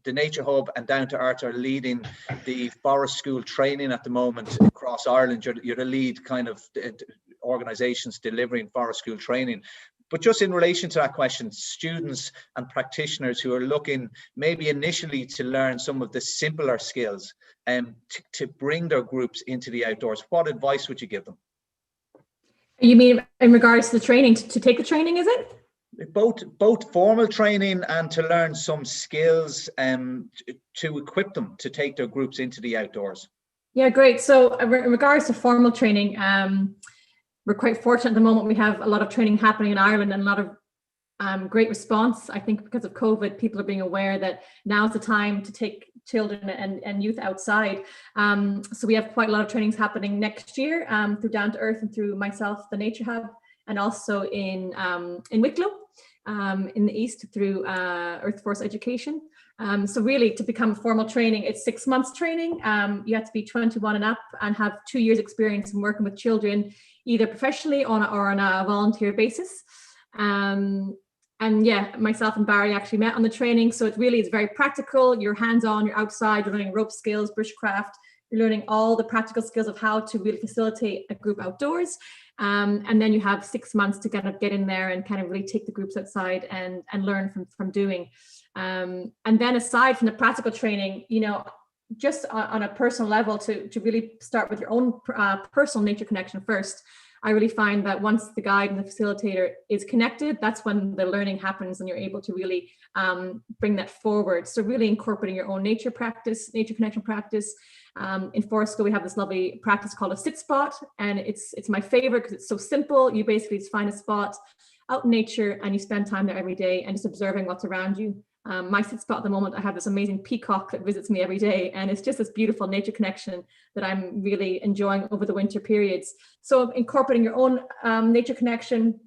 the Nature Hub and Down to Earth are leading the forest school training at the moment across Ireland. You're the lead kind of organisations delivering forest school training. But just in relation to that question, students and practitioners who are looking maybe initially to learn some of the simpler skills to bring their groups into the outdoors, what advice would you give them? You mean in regards to the training, to take the training, is it? Both formal training and to learn some skills to equip them to take their groups into the outdoors. Yeah, great. So in regards to formal training, we're quite fortunate at the moment. We have a lot of training happening in Ireland and a lot of great response. I think because of COVID, people are being aware that now's the time to take children and youth outside. So we have quite a lot of trainings happening next year through Down to Earth and through myself, the Nature Hub, and also in Wicklow in the east through Earth Force Education. So really, to become formal training, it's 6 months training. You have to be 21 and up and have 2 years experience in working with children, either professionally or on a volunteer basis. And yeah, myself and Barry actually met on the training. So it's very practical. You're hands-on, you're outside, you're learning rope skills, bushcraft. You're learning all the practical skills of how to really facilitate a group outdoors. And then you have 6 months to kind of get in there and kind of really take the groups outside and learn from doing. And then aside from the practical training, you know, just on a personal level to really start with your own personal nature connection first. I really find that once the guide and the facilitator is connected, that's when the learning happens and you're able to really bring that forward. So really incorporating your own nature practice, nature connection practice. In Forest School, we have this lovely practice called a sit spot, and it's my favorite because it's so simple. You basically just find a spot out in nature and you spend time there every day and just observing what's around you. My sit spot at the moment, I have this amazing peacock that visits me every day, and it's just this beautiful nature connection that I'm really enjoying over the winter periods. So incorporating your own nature connection,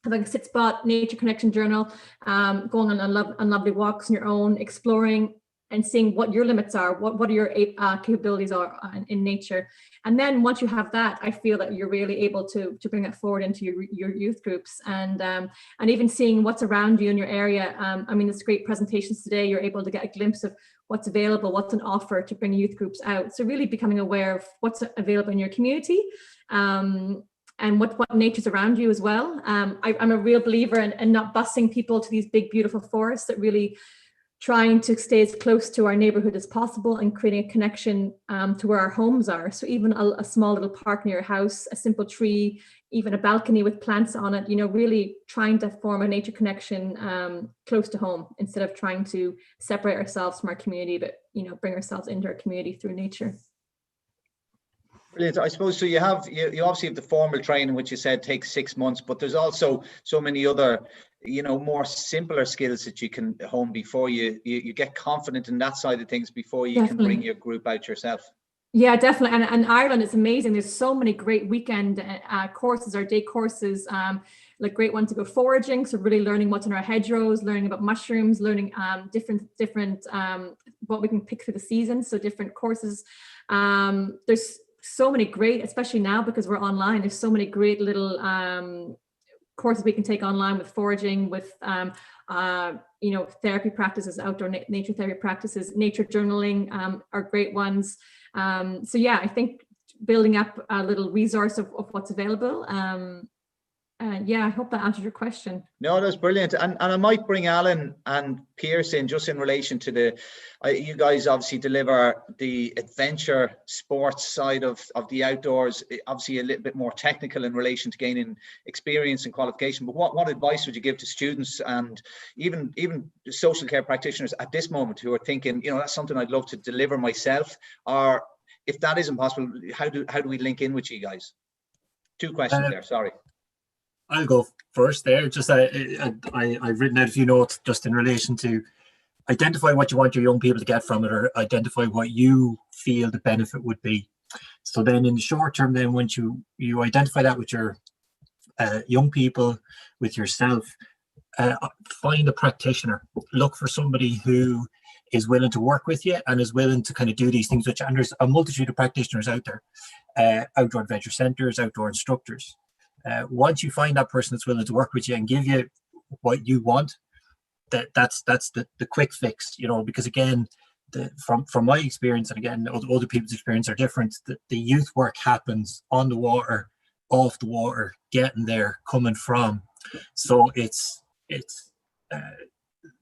having a sit spot, nature connection journal, going on lovely walks on your own, exploring and seeing what your limits are, what are your capabilities are in nature. And then once you have that, I feel that you're really able to bring it forward into your youth groups, and even seeing what's around you in your area. I mean, there's great presentations today. You're able to get a glimpse of what's available, what's an offer to bring youth groups out. So really becoming aware of what's available in your community, and what nature's around you as well. I'm a real believer in not busing people to these big, beautiful forests, that really trying to stay as close to our neighborhood as possible and creating a connection to where our homes are. So even a small little park near your house, a simple tree, even a balcony with plants on it, really trying to form a nature connection close to home, instead of trying to separate ourselves from our community, but bring ourselves into our community through nature. Brilliant. I suppose so. You obviously have the formal training, which you said takes 6 months, but there's also so many other, more simpler skills that you can hone before you get confident in that side of things, before you can bring your group out yourself. Yeah, definitely. And Ireland is amazing. There's so many great weekend courses or day courses, like great one to go foraging. So really learning what's in our hedgerows, learning about mushrooms, learning different what we can pick through the season. So different courses. There's so many great, especially now because we're online, there's so many great little courses we can take online with foraging, with therapy practices, outdoor nature therapy practices, nature journaling are great ones. So yeah, I think building up a little resource of what's available. Yeah, I hope that answers your question. No, that's brilliant. And I might bring Alan and Pierce in just in relation to you guys obviously deliver the adventure sports side of the outdoors, obviously a little bit more technical in relation to gaining experience and qualification. But what advice would you give to students and even social care practitioners at this moment who are thinking, that's something I'd love to deliver myself, or if that isn't possible, how do we link in with you guys? Two questions there, sorry. I'll go first there. Just I've written out a few notes just in relation to identify what you want your young people to get from it, or identify what you feel the benefit would be. So then in the short term, then once you identify that with your young people, with yourself, find a practitioner. Look for somebody who is willing to work with you and is willing to kind of do these things, and there's a multitude of practitioners out there, outdoor adventure centers, outdoor instructors. Once you find that person that's willing to work with you and give you what you want, that's the quick fix, because again, from my experience, and again, other people's experience are different. The youth work happens on the water, off the water, getting there, coming from. So it's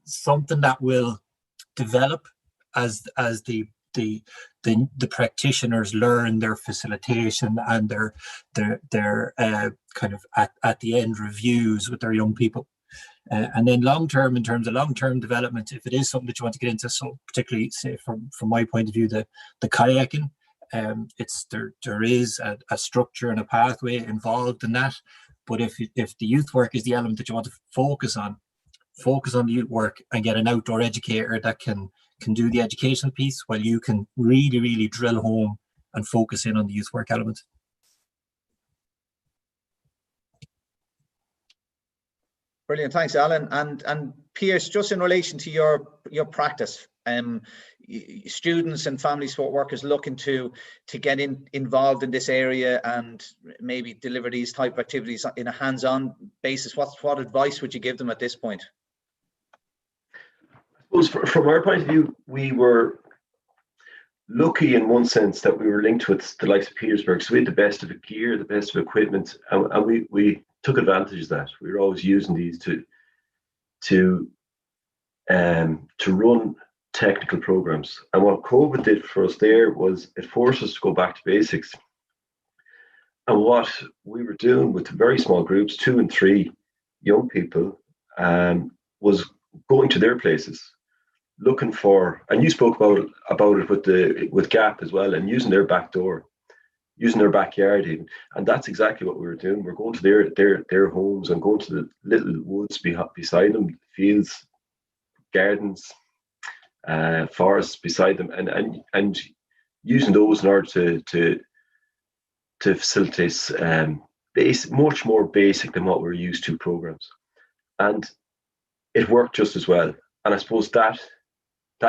something that will develop as the practitioners learn their facilitation and their kind of at the end reviews with their young people. And then long term, in terms of long term development, if it is something that you want to get into, so particularly say from my point of view, the kayaking, there is a structure and a pathway involved in that. But if the youth work is the element that you want to focus on the youth work and get an outdoor educator that can do the educational piece, while you can really, really drill home and focus in on the youth work element. Brilliant, thanks, Alan. And Pierce, just in relation to your practice, students and family support workers looking to get involved in this area and maybe deliver these type of activities in a hands-on basis, what advice would you give them at this point? From our point of view, we were lucky in one sense that we were linked with the likes of Petersburg, so we had the best of gear, the best of equipment, and we took advantage of that. We were always using these to run technical programs. And what COVID did for us there was it forced us to go back to basics. And what we were doing with very small groups, 2 and 3 young people, was going to their places, looking for, and you spoke about it with GAP as well, and using their back door, using their backyard even. And that's exactly what we were doing. We're going to their homes and going to the little woods beside them, fields, gardens, forests beside them, and using those in order to facilitate much more basic than what we're used to programs. And it worked just as well. And I suppose that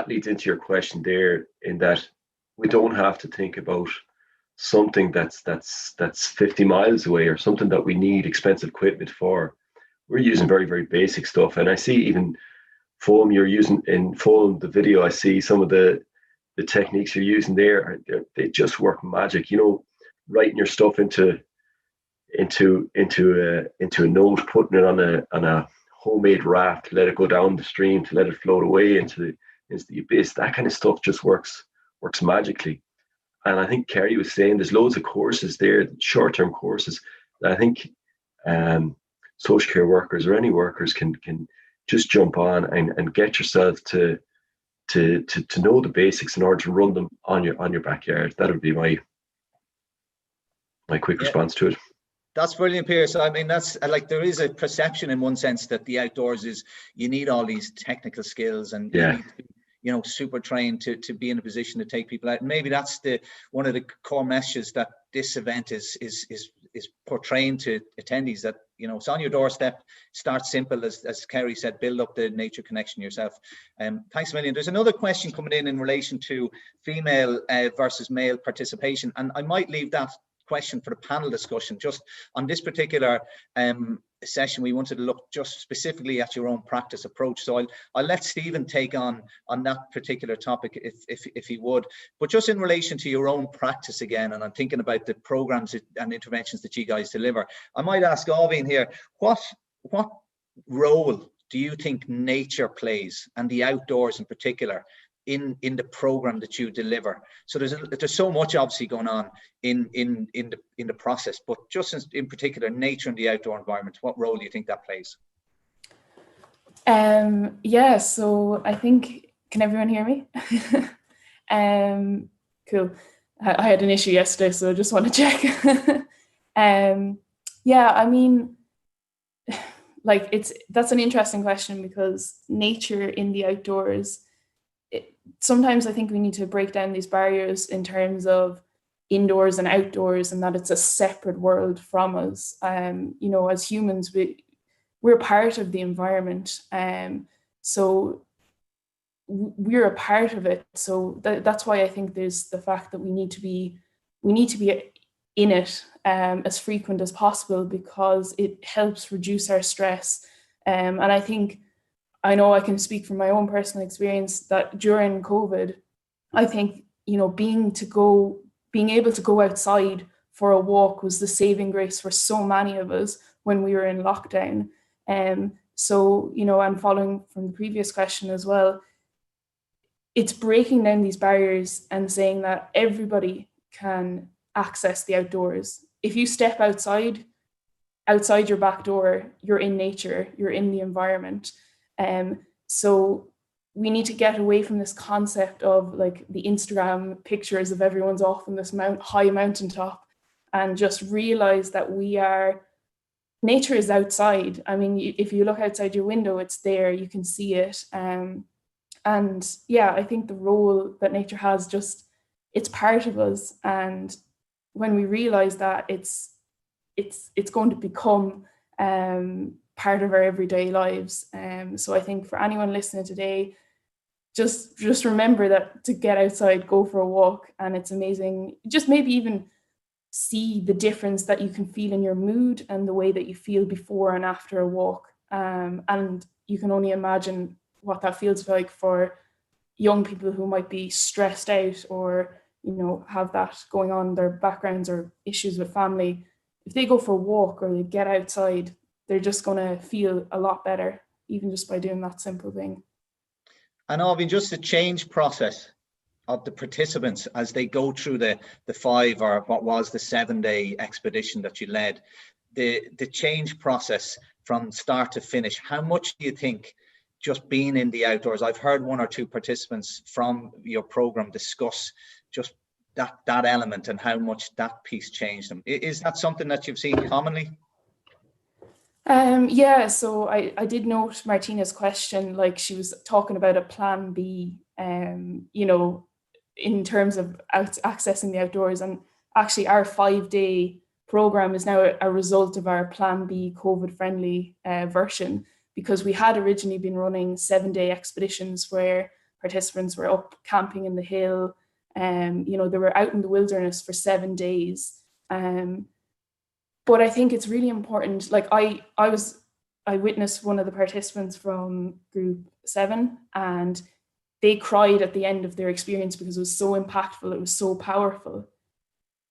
leads into your question there, in that we don't have to think about something that's 50 miles away, or something that we need expensive equipment for. We're using very, very basic stuff. And I see even foam you're using in foam, the video, I see some of the techniques you're using there, they just work magic. You know, writing your stuff into a note, putting it on a homemade raft to let it go down the stream, to let it float away into the abyss. That kind of stuff just works magically. And I think Kerry was saying there's loads of courses there, short-term courses, that I think social care workers or any workers can just jump on and get yourself to know the basics in order to run them on your backyard. That would be my quick response to it. That's brilliant, Pierce. I mean, that's like, there is a perception in one sense that the outdoors is, you need all these technical skills, and you need to be, you know, super trained to be in a position to take people out. And maybe that's one of the core messages that this event is portraying to attendees, that, you know, it's on your doorstep. Start simple, as Kerry said, build up the nature connection yourself. Thanks a million. There's another question coming in relation to female versus male participation, and I might leave that question for the panel discussion. Just on this particular session, we wanted to look just specifically at your own practice approach. So I'll let Stephen take on that particular topic if he would. But just in relation to your own practice again, and I'm thinking about the programs and interventions that you guys deliver, I might ask Alvin here, what role do you think nature plays, and the outdoors in particular, in the program that you deliver? So there's so much obviously going on in the process, but just in particular, nature and the outdoor environment, what role do you think that plays? Yeah, so I think, can everyone hear me? Cool. I had an issue yesterday, so I just want to check. Yeah, I mean, like, that's an interesting question, because nature in the outdoors, sometimes I think we need to break down these barriers in terms of indoors and outdoors, and that it's a separate world from us. You know, as humans, we're part of the environment, so we're a part of it. So that's why I think there's the fact that we need to be in it as frequent as possible, because it helps reduce our stress. And I know I can speak from my own personal experience that during COVID, I think, you know, being able to go outside for a walk was the saving grace for so many of us when we were in lockdown. So, you know, and following from the previous question as well, it's breaking down these barriers and saying that everybody can access the outdoors. If you step outside your back door, you're in nature, you're in the environment. So we need to get away from this concept of like the Instagram pictures of everyone's off on this high mountaintop, and just realize that nature is outside. I mean, if you look outside your window, it's there, you can see it. And yeah, I think the role that nature has, it's part of us. And when we realize that, it's going to become part of our everyday lives. So I think for anyone listening today, just remember that to get outside, go for a walk, and it's amazing. Just maybe even see the difference that you can feel in your mood and the way that you feel before and after a walk. And you can only imagine what that feels like for young people who might be stressed out, or, you know, have that going on in their backgrounds or issues with family. If they go for a walk or they get outside, they're just going to feel a lot better, even just by doing that simple thing. And Alvin, just the change process of the participants as they go through the 5 or what was the 7-day expedition that you led, the change process from start to finish, how much do you think just being in the outdoors? I've heard 1 or 2 participants from your program discuss just that element and how much that piece changed them. Is that something that you've seen commonly? Yeah, so I did note Martina's question, like she was talking about a plan B, you know, in terms of accessing the outdoors. And actually our 5-day program is now a result of our plan B COVID friendly version, because we had originally been running 7-day expeditions where participants were up camping in the hill. You know, they were out in the wilderness for 7 days. But I think it's really important. Like I witnessed one of the participants from group 7, and they cried at the end of their experience because it was so impactful. It was so powerful.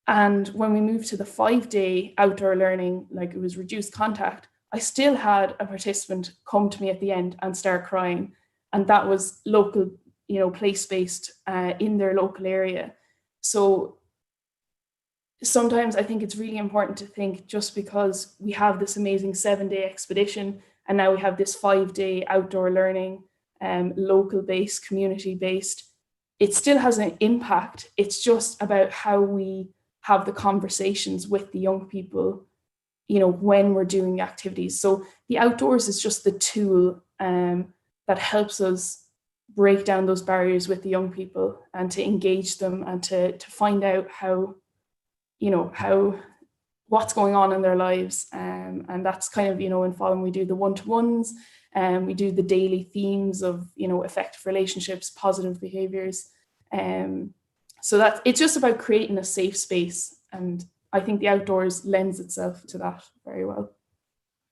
And when we moved to the 5-day outdoor learning, like it was reduced contact, I still had a participant come to me at the end and start crying. And that was local, you know, place-based in their local area. So sometimes I think it's really important to think, just because we have this amazing 7-day expedition and now we have this 5-day outdoor learning, local based, community based, it still has an impact. It's just about how we have the conversations with the young people, you know, when we're doing the activities. So the outdoors is just the tool that helps us break down those barriers with the young people and to engage them and to find out how, you know, what's going on in their lives. And that's kind of, you know, in Follum we do the one-to-ones, and we do the daily themes of, you know, effective relationships, positive behaviors. So that it's just about creating a safe space. And I think the outdoors lends itself to that very well.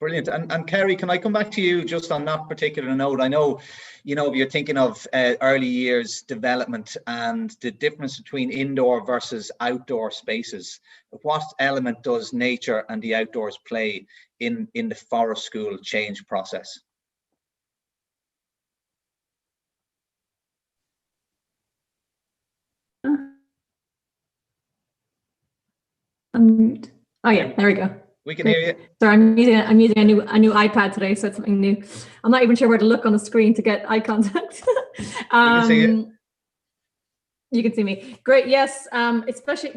Brilliant. And Kerry, can I come back to you just on that particular note? I know, you know, you're thinking of early years development and the difference between indoor versus outdoor spaces. What element does nature and the outdoors play in the forest school change process? Unmute. Oh yeah, there we go. We can hear you. Sorry, I'm using a new iPad today, so it's something new. I'm not even sure where to look on the screen to get eye contact. We can see you. You can see me. Great. Yes. Especially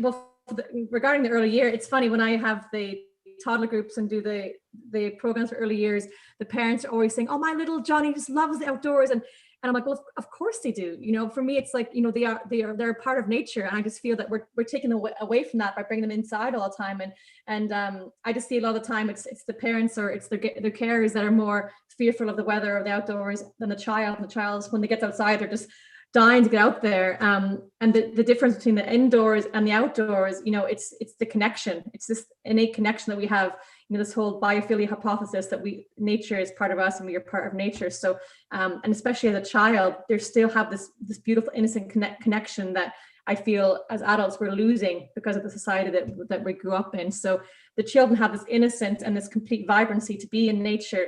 regarding the early year, it's funny when I have the toddler groups and do the programs for early years, the parents are always saying, "Oh, my little Johnny just loves the outdoors," and I'm like, well, of course they do. You know, for me, it's like, you know, they're a part of nature, and I just feel that we're taking away from that by bringing them inside all the time. And I just see a lot of the time it's the parents or it's their carers that are more fearful of the weather or the outdoors than the child. And the child's, when they get outside, they're just dying to get out there. And the difference between the indoors and the outdoors, you know, it's the connection. It's this innate connection that we have. You know, this whole biophilia hypothesis that nature is part of us and we are part of nature. So, and especially as a child, they still have this beautiful innocent connection that I feel as adults we're losing because of the society that we grew up in. So the children have this innocence and this complete vibrancy to be in nature,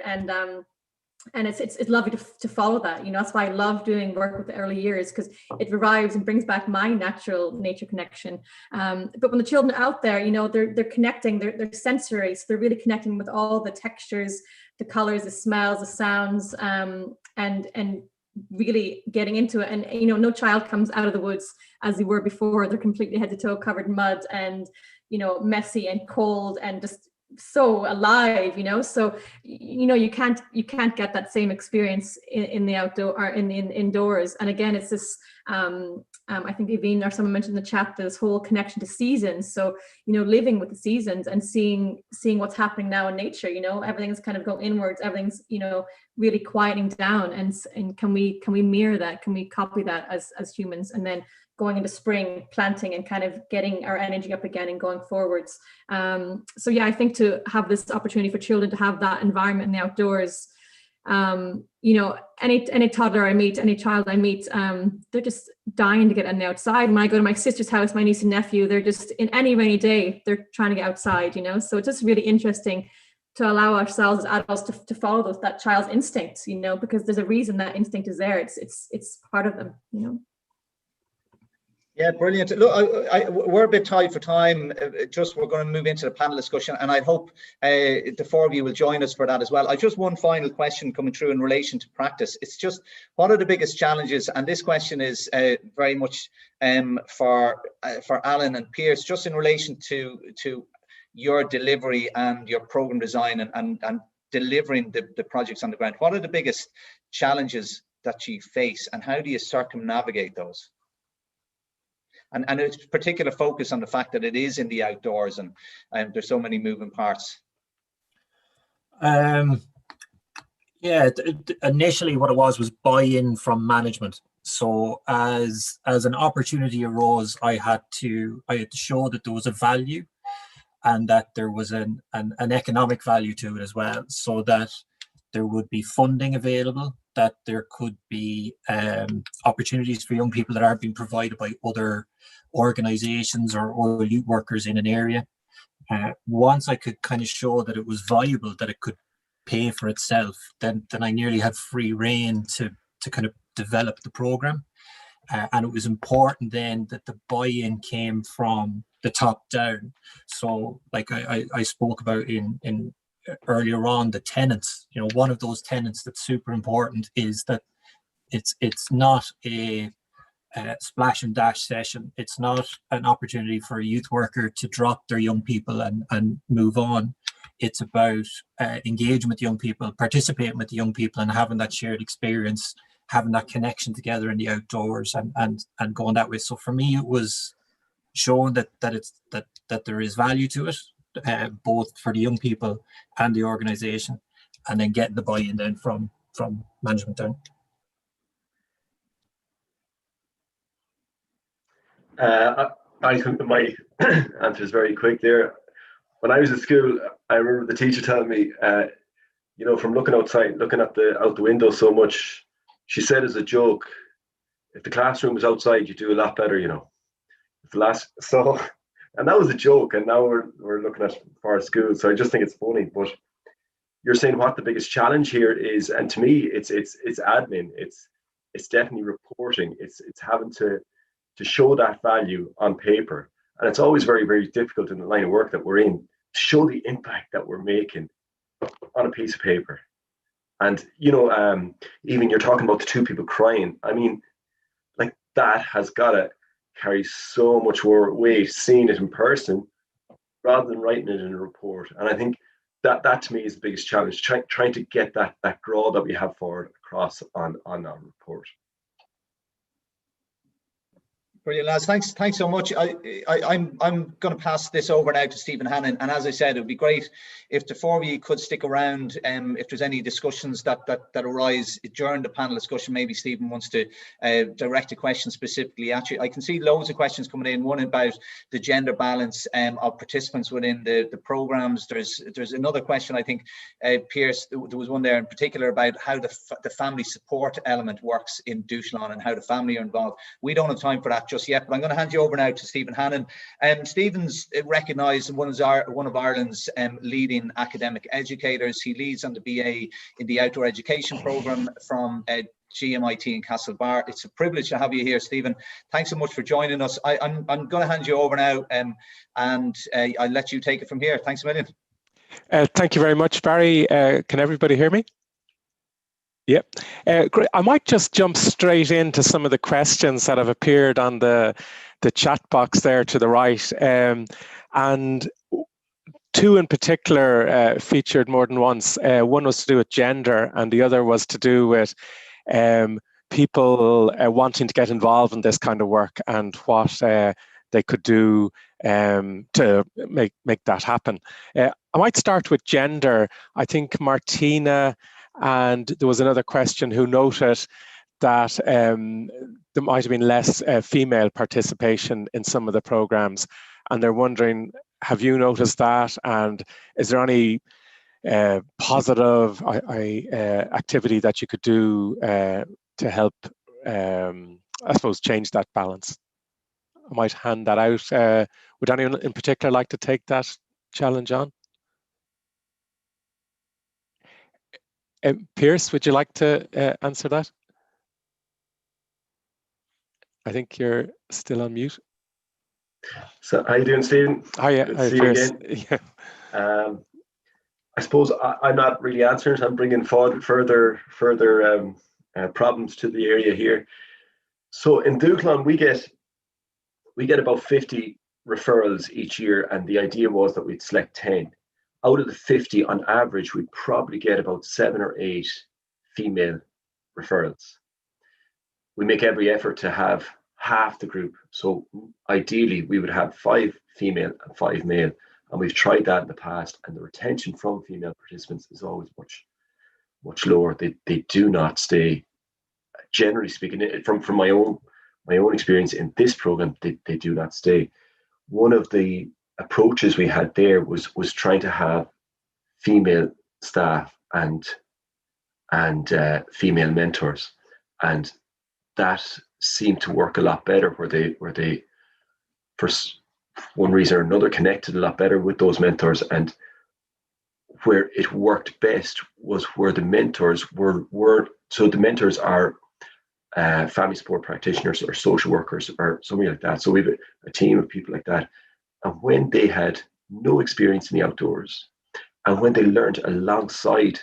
and it's lovely to follow that. You know, that's why I love doing work with the early years, because it revives and brings back my natural nature connection. But when the children are out there, you know, they're connecting, they're sensory, so they're really connecting with all the textures, the colors, the smells, the sounds, and really getting into it. And you know, no child comes out of the woods as they were before. They're completely head to toe covered in mud and, you know, messy and cold and just so alive, you know. So, you know, you can't get that same experience in the outdoor or in the indoors. And again, it's this I think Evine or someone mentioned in the chat, this whole connection to seasons. So, you know, living with the seasons and seeing what's happening now in nature, you know, everything's kind of going inwards, everything's, you know, really quieting down, and can we mirror that? Can we copy that as humans? And then going into spring, planting and kind of getting our energy up again and going forwards. So yeah, I think to have this opportunity for children to have that environment in the outdoors, you know, any toddler I meet, any child I meet, they're just dying to get on the outside. When I go to my sister's house, my niece and nephew, they're just, in any rainy day, they're trying to get outside, you know. So it's just really interesting to allow ourselves as adults to follow that child's instincts, you know, because there's a reason that instinct is there. It's part of them, you know. Yeah, brilliant. Look, we're a bit tight for time. We're going to move into the panel discussion, and I hope the four of you will join us for that as well. I just one final question coming through in relation to practice. It's just, what are the biggest challenges? And this question is very much for Alan and Pierce, just in relation to your delivery and your program design and delivering the projects on the ground. What are the biggest challenges that you face, and how do you circumnavigate those? And it's particular focus on the fact that it is in the outdoors and there's so many moving parts. Yeah, initially what it was buy-in from management. So as an opportunity arose, I had to show that there was a value and that there was an economic value to it as well, so that there would be funding available, that there could be opportunities for young people that aren't being provided by other organizations or youth workers in an area. Once I could kind of show that it was viable, that it could pay for itself, then I nearly had free rein to kind of develop the program. And it was important then that the buy-in came from the top down. So like I spoke about in earlier on, the tenants, one of those tenants that's super important is that it's not a splash and dash session. It's not an opportunity for a youth worker to drop their young people and move on. It's about engaging with young people, participating with the young people, and having that shared experience, having that connection together in the outdoors, and going that way. So for me, it was showing that there is value to it, both for the young people and the organization, and then getting the buy-in then from management down. I think my answer is very quick there. When I was at school, I remember the teacher telling me, from looking outside, looking out the window so much, she said as a joke, if the classroom was outside, you do a lot better, and that was a joke, and now we're looking at our school, so I just think it's funny. But you're saying what the biggest challenge here is, and to me, it's admin. It's definitely reporting. It's having to show that value on paper, and it's always very, very difficult in the line of work that we're in to show the impact that we're making on a piece of paper. And even you're talking about the two people crying. I mean, like, that has got to carry so much more weight seeing it in person rather than writing it in a report. And I think that to me is the biggest challenge, trying to get that draw that we have forward across on our report. Brilliant, lads. Thanks so much. I'm going to pass this over now to Stephen Hannon. And as I said, it would be great if the four of you could stick around. If there's any discussions that arise during the panel discussion, maybe Stephen wants to direct a question specifically at you. I can see loads of questions coming in. One about the gender balance of participants within the programs. There's another question, I think, Pierce, there was one there in particular about how the family support element works in Dúshlán and how the family are involved. We don't have time for that just yet, but I'm going to hand you over now to Stephen Hannon. Stephen's recognised one of Ireland's leading academic educators. He leads on the BA in the outdoor education programme from GMIT in Castlebar. It's a privilege to have you here, Stephen. Thanks so much for joining us. I'm going to hand you over now, and I'll let you take it from here. Thanks a million. Thank you very much, Barry. Can everybody hear me? Yep. Great. I might just jump straight into some of the questions that have appeared on the chat box there to the right. And two in particular featured more than once. One was to do with gender, and the other was to do with people wanting to get involved in this kind of work and what they could do to make that happen. I might start with gender. I think Martina, and there was another question who noted that there might have been less female participation in some of the programs, and they're wondering, have you noticed that, and is there any positive activity that you could do to help, I suppose, change that balance? I might hand that out. Would anyone in particular like to take that challenge on? Pierce, would you like to answer that? I think you're still on mute. So how you doing, Stephen? Hiya, Good to hi, see you Pierce. again. I suppose I'm not really answering. I'm bringing forward further problems to the area here. So in Dúchlan, we get about 50 referrals each year, and the idea was that we'd select 10. Out of the 50, on average, we'd probably get about 7 or 8 female referrals. We make every effort to have half the group. So ideally, we would have 5 female and 5 male. And we've tried that in the past, and the retention from female participants is always much lower. They do not stay. Generally speaking, from my own experience in this program, they do not stay. One of the approaches we had there was trying to have female staff and female mentors, and that seemed to work a lot better, where they for one reason or another connected a lot better with those mentors. And where it worked best was where the mentors were so the mentors are family support practitioners or social workers or something like that. So we have a team of people like that. And when they had no experience in the outdoors, and when they learned alongside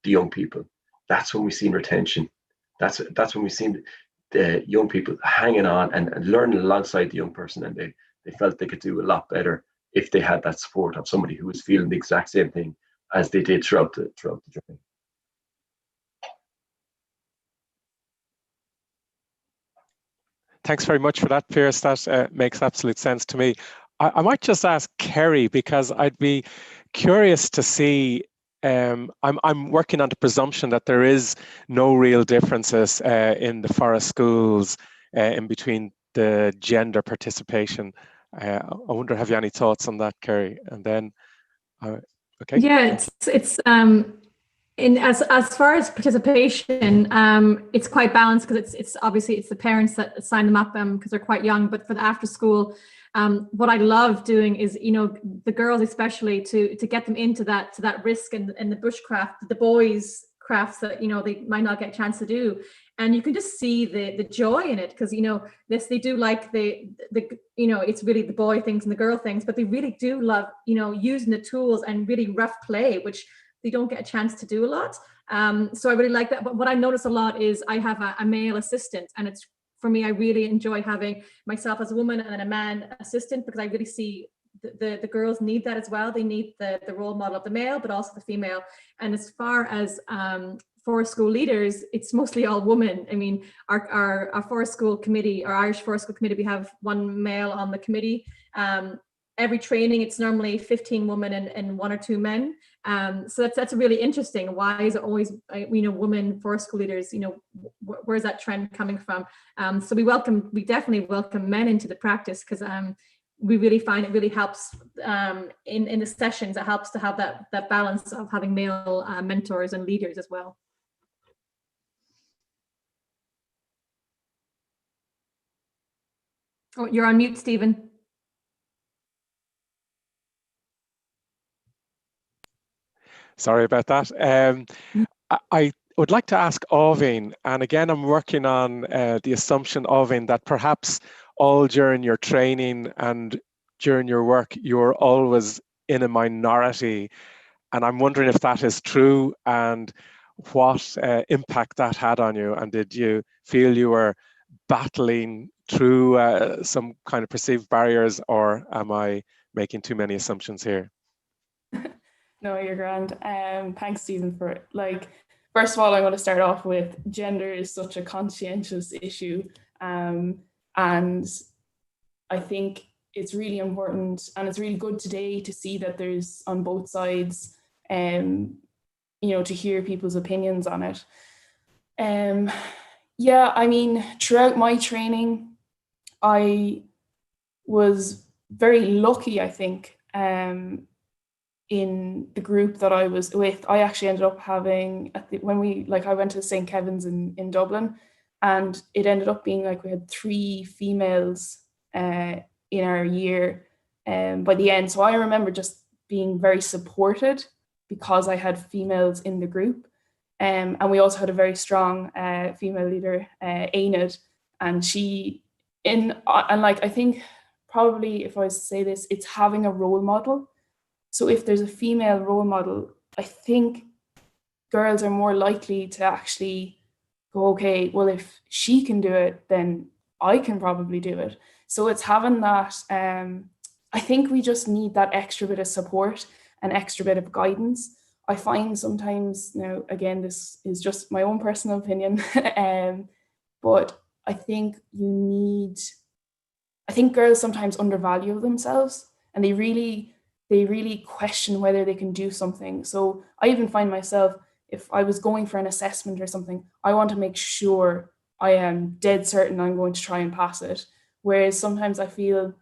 the young people, that's when we seen retention. That's when we seen the young people hanging on and learning alongside the young person, and they felt they could do a lot better if they had that support of somebody who was feeling the exact same thing as they did throughout the journey. Thanks very much for that, Pierce. That makes absolute sense to me. I might just ask Kerry, because I'd be curious to see. I'm working on the presumption that there is no real differences in the forest schools in between the gender participation. I wonder, have you any thoughts on that, Kerry? And then, okay. Yeah, it's as far as participation, it's quite balanced, because it's obviously it's the parents that sign them up because they're quite young. But for the after school, what I love doing is, the girls especially, to get them into that risk and the bushcraft, the boys crafts that they might not get a chance to do. And you can just see the joy in it, because they do like the it's really the boy things and the girl things, but they really do love using the tools and really rough play, which they don't get a chance to do a lot. So I really like that. But what I notice a lot is I have a male assistant, and it's, for me, I really enjoy having myself as a woman and then a man assistant, because I really see the girls need that as well. They need the role model of the male, but also the female. And as far as forest school leaders, it's mostly all women. I mean, our forest school committee, our Irish Forest School Committee, we have one male on the committee. Every training, it's normally 15 women and 1 or 2 men. So that's really interesting. Why is it always women forest school leaders? Where's that trend coming from? So we definitely welcome men into the practice, because we really find it really helps in the sessions. It helps to have that balance of having male mentors and leaders as well. Oh, you're on mute, Stephen. Sorry about that. I would like to ask Ovin, and again, I'm working on the assumption, Ovin, that perhaps all during your training and during your work, you're always in a minority. And I'm wondering if that is true, and what impact that had on you. And did you feel you were battling through some kind of perceived barriers, or am I making too many assumptions here? No, you're grand. Thanks, Stephen, for it. First of all, I want to start off with gender is such a conscientious issue. And I think it's really important, and it's really good today to see that there's on both sides, to hear people's opinions on it. Yeah, I mean, throughout my training, I was very lucky, I think, in the group that I was with. I actually ended up having, I went to St. Kevin's in Dublin, and it ended up being we had 3 females in our year by the end. So I remember just being very supported because I had females in the group. And we also had a very strong female leader, Enid, and she and like, I think probably if I was to say this, it's having a role model. So if there's a female role model, I think girls are more likely to actually go, okay, well, if she can do it, then I can probably do it. So it's having that, I think we just need that extra bit of support and extra bit of guidance. I find sometimes, now again, this is just my own personal opinion, but I think girls sometimes undervalue themselves, and they really question whether they can do something. So I even find myself, if I was going for an assessment or something, I want to make sure I am dead certain I'm going to try and pass it. Whereas sometimes I feel,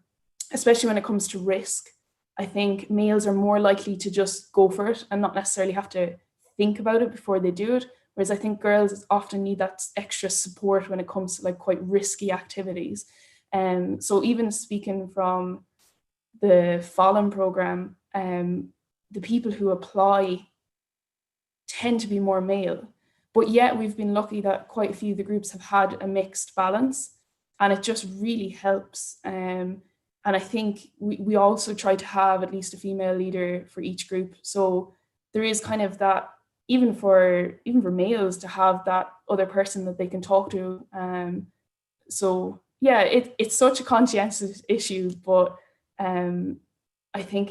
especially when it comes to risk, I think males are more likely to just go for it and not necessarily have to think about it before they do it. Whereas I think girls often need that extra support when it comes to like quite risky activities. So even speaking from the Fallon program, the people who apply tend to be more male, but yet we've been lucky that quite a few of the groups have had a mixed balance, and it just really helps. And I think we also try to have at least a female leader for each group. So there is kind of that, even for males, to have that other person that they can talk to. So yeah, it's such a conscientious issue, but I think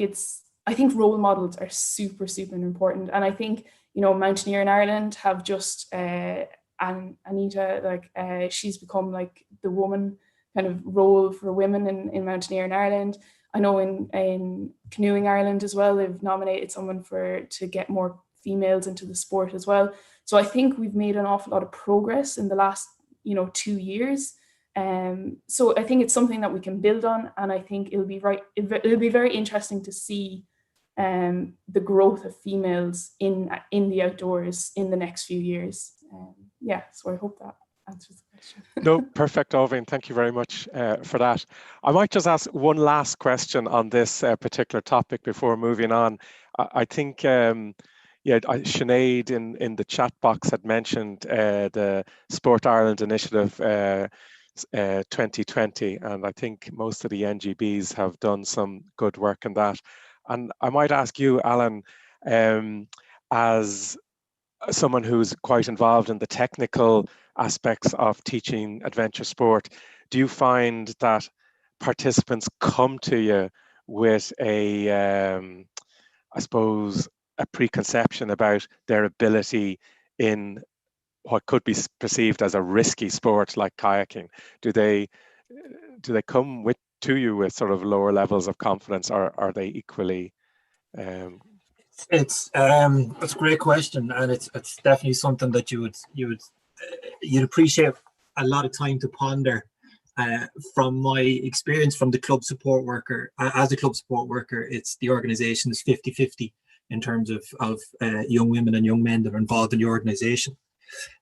role models are super, super important. And I think, you know, Mountaineer in Ireland have just Anita, like she's become like the woman kind of role for women in Mountaineer in Ireland. I know in Canoeing Ireland as well, they've nominated someone to get more females into the sport as well. So I think we've made an awful lot of progress in the last, 2 years. So I think it's something that we can build on, and I think it'll be very interesting to see the growth of females in the outdoors in the next few years. So I hope that answers the question. No, perfect, Ovin. Thank you very much for that. I might just ask one last question on this particular topic before moving on. I think, Sinead in the chat box had mentioned the Sport Ireland Initiative 2020, and I think most of the NGBs have done some good work in that. And I might ask you, Alan, as someone who's quite involved in the technical aspects of teaching adventure sport, do you find that participants come to you with a preconception about their ability in what could be perceived as a risky sport like kayaking? Do they come to you with sort of lower levels of confidence, or are they equally? It's a great question, and it's definitely something that you'd appreciate a lot of time to ponder. From my experience from the club support worker, as a club support worker, it's the organisation is 50-50 in terms of young women and young men that are involved in the organisation.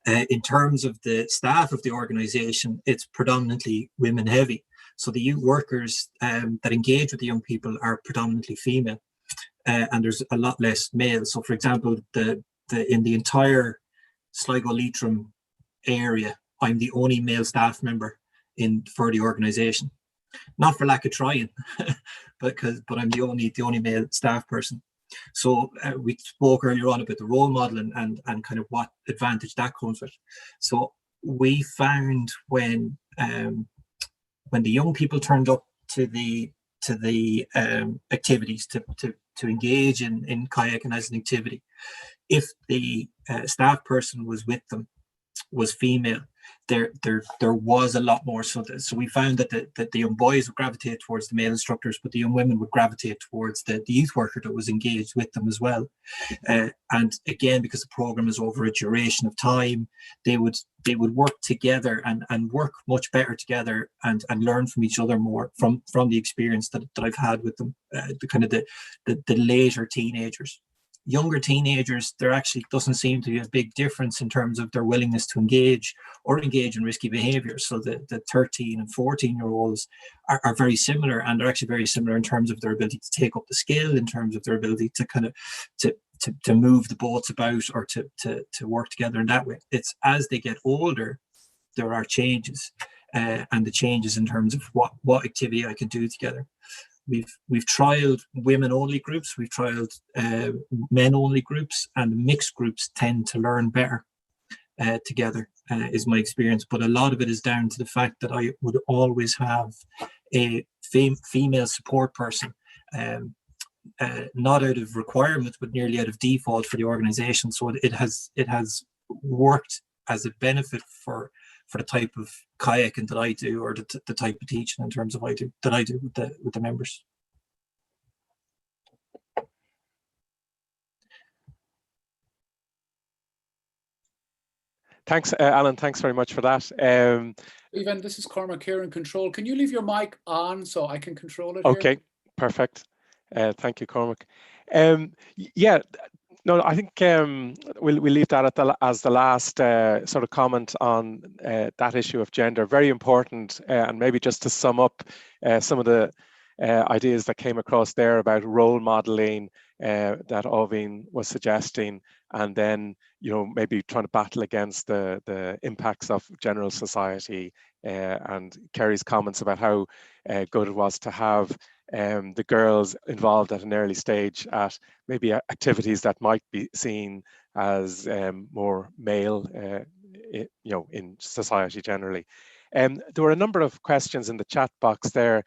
In terms of the staff of the organisation, it's predominantly women heavy. So the youth workers that engage with the young people are predominantly female, and there's a lot less male. So, for example, in the entire Sligo Leitrim area, I'm the only male staff member for the organisation. Not for lack of trying, but I'm the only male staff person. So we spoke earlier on about the role model and kind of what advantage that comes with. So we found when the young people turned up to the activities to engage in kayaking as an activity, if the staff person was with them was female, there was a lot more. So we found that the young boys would gravitate towards the male instructors, but the young women would gravitate towards the youth worker that was engaged with them as well. And again, because the program is over a duration of time, they would work together and work much better together and learn from each other more from the experience that I've had with them. The later teenagers. Younger teenagers, there actually doesn't seem to be a big difference in terms of their willingness to engage in risky behavior. So the 13 and 14-year-olds are very similar, and they're actually very similar in terms of their ability to take up the skill, in terms of their ability to kind of to move the boats about or to work together in that way. It's as they get older, there are changes. and the changes in terms of what activity I can do together. We've trialed women-only groups, we've trialed men-only groups, and mixed groups tend to learn better together, is my experience. But a lot of it is down to the fact that I would always have a female support person, not out of requirement, but nearly out of default for the organisation. So it has worked as a benefit for the type of kayaking that I do, or the type of teaching in terms of that I do with the members. Thanks, Alan. Thanks very much for that. Stephen, this is Cormac here in control. Can you leave your mic on so I can control it? Okay, here? Perfect. Thank you, Cormac. Yeah, no, I think we'll leave that as the last sort of comment on that issue of gender. Very important, and maybe just to sum up some of the ideas that came across there about role modeling that Ovin was suggesting, and then maybe trying to battle against the impacts of general society, and Kerry's comments about how good it was to have the girls involved at an early stage at maybe activities that might be seen as more male, in society generally. There were a number of questions in the chat box there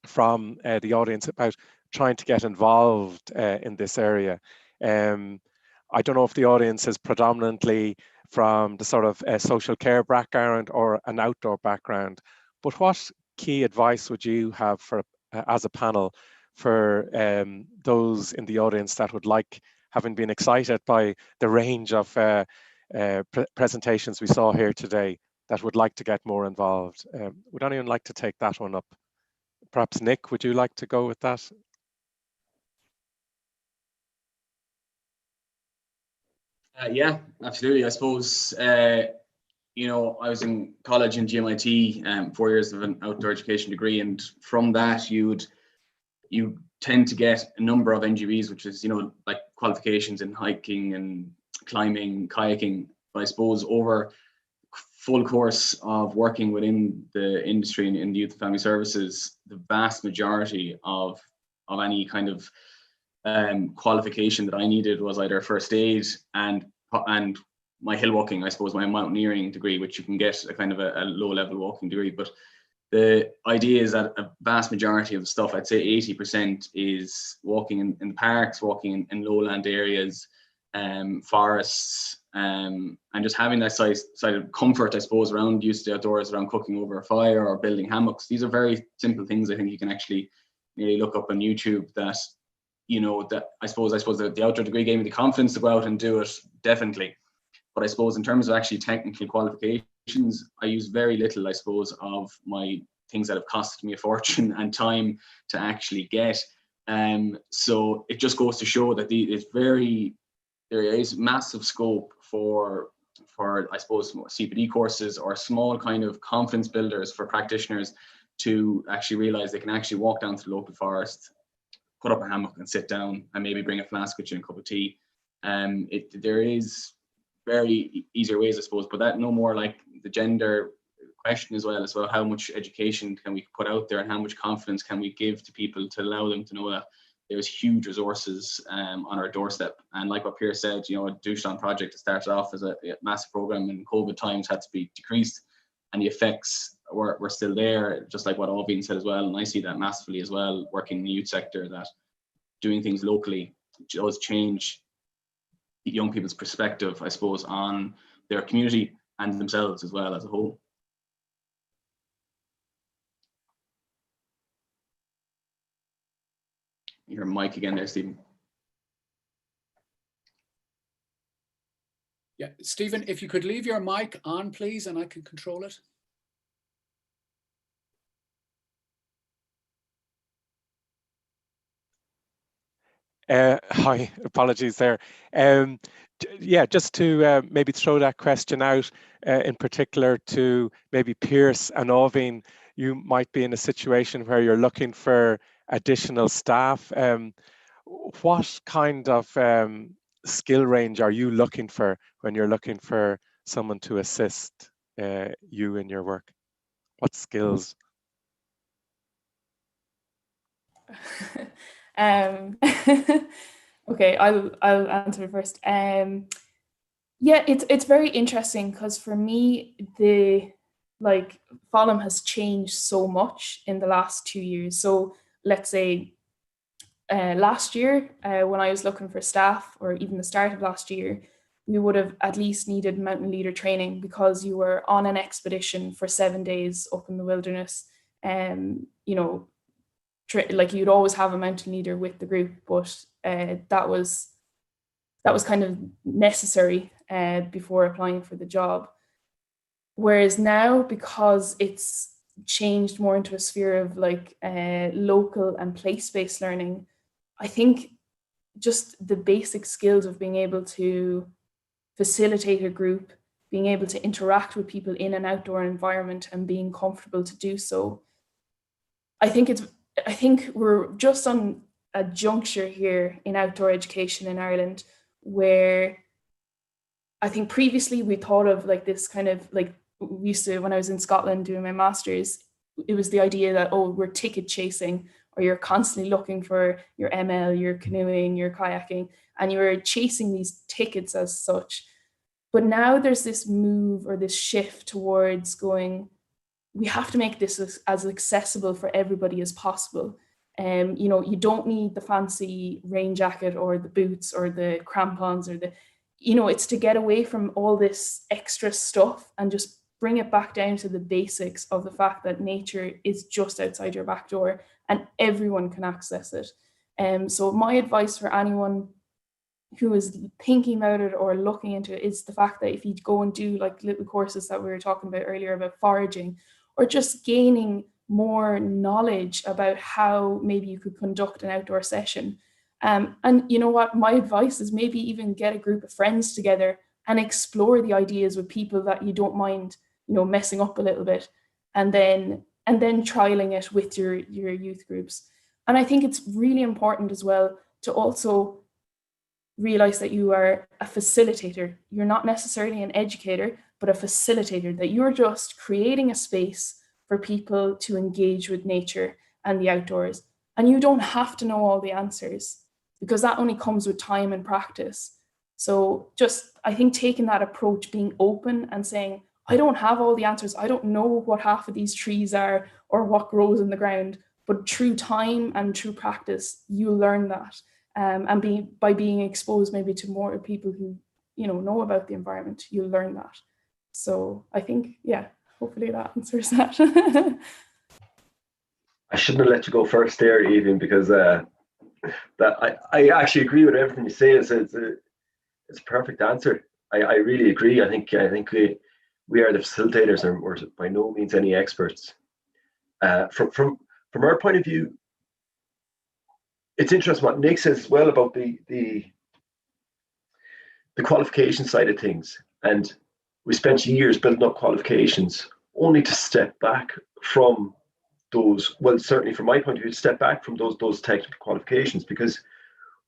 from the audience about trying to get involved in this area. I don't know if the audience is predominantly from the sort of social care background or an outdoor background, but what key advice would you have for as a panel for those in the audience that would like, having been excited by the range of presentations we saw here today, that would like to get more involved? Would anyone like to take that one up? Perhaps Nick, would you like to go with that? Yeah, absolutely. I suppose, I was in college in GMIT, 4 years of an outdoor education degree, and from that you tend to get a number of NGVs, which is, like qualifications in hiking and climbing, kayaking. But I suppose over full course of working within the industry and in the youth and family services, the vast majority of any kind of qualification that I needed was either first aid and my hill walking, I suppose, my mountaineering degree, which you can get a kind of a low level walking degree. But the idea is that a vast majority of the stuff, I'd say 80%, is walking in parks, walking in lowland areas, forests, and just having that side of comfort, I suppose, around use of the outdoors, around cooking over a fire or building hammocks. These are very simple things I think you can actually nearly look up on YouTube that, that I suppose the outdoor degree gave me the confidence to go out and do it, definitely. But I suppose in terms of actually technical qualifications, I use very little, I suppose, of my things that have costed me a fortune and time to actually get. So it just goes to show that there is massive scope for I suppose CPD courses or small kind of confidence builders for practitioners to actually realize they can actually walk down to the local forest, put up a hammock and sit down and maybe bring a flask with you and a cup of tea. There is very easier ways, I suppose, but that no more like the gender question as well how much education can we put out there and how much confidence can we give to people to allow them to know that there's huge resources on our doorstep. And like what Pierre said, a Dúshlán project started off as a massive program, and COVID times had to be decreased, and the effects were still there, just like what Ovin said as well. And I see that massively as well, working in the youth sector, that doing things locally does change young people's perspective, I suppose, on their community and themselves as well as a whole. Your mic again there, Stephen. Yeah, Stephen, if you could leave your mic on, please, and I can control it. Hi, apologies there. Yeah, just to maybe throw that question out in particular to maybe Pierce and Ovin, you might be in a situation where you're looking for additional staff. What kind of skill range are you looking for when you're looking for someone to assist you in your work? What skills? Okay, I'll answer first. Yeah, it's very interesting because for me, the Folum has changed so much in the last 2 years. So let's say last year, when I was looking for staff, or even the start of last year, we would have at least needed mountain leader training because you were on an expedition for 7 days up in the wilderness. You know, like you'd always have a mountain leader with the group, but that was kind of necessary before applying for the job. Whereas now, because it's changed more into a sphere of like local and place-based learning, I think just the basic skills of being able to facilitate a group, being able to interact with people in an outdoor environment and being comfortable to do so. I think we're just on a juncture here in outdoor education in Ireland where I think previously we thought of like this kind of like, we used to, when I was in Scotland doing my master's, it was the idea that, oh, we're ticket chasing, or you're constantly looking for your ML, your canoeing, your kayaking, and you were chasing these tickets as such. But now there's this move or this shift towards going, we have to make this as accessible for everybody as possible. You know, you don't need the fancy rain jacket or the boots or the crampons or the, you know, it's to get away from all this extra stuff and just bring it back down to the basics of the fact that nature is just outside your back door and everyone can access it. So my advice for anyone who is thinking about it or looking into it is the fact that if you go and do like little courses that we were talking about earlier about foraging, or just gaining more knowledge about how maybe you could conduct an outdoor session. And you know what, my advice is maybe even get a group of friends together and explore the ideas with people that you don't mind, you know, messing up a little bit, and then trialing it with your youth groups. And I think it's really important as well to also realize that you are a facilitator. You're not necessarily an educator, but a facilitator, that you're just creating a space for people to engage with nature and the outdoors. And you don't have to know all the answers, because that only comes with time and practice. So just, I think taking that approach, being open and saying, I don't have all the answers. I don't know what half of these trees are or what grows in the ground, but through time and through practice, you learn that. And by being exposed maybe to more people who, you know about the environment, you'll learn that. So I think, yeah, hopefully that answers that. I shouldn't have let you go first there, Evelyn, because that I actually agree with everything you say. It's a perfect answer. I really agree. I think we are the facilitators, and we're by no means any experts. From our point of view, it's interesting what Nick says as well about the qualification side of things. And we spent years building up qualifications only to step back from those, well, certainly from my point of view, step back from those technical qualifications, because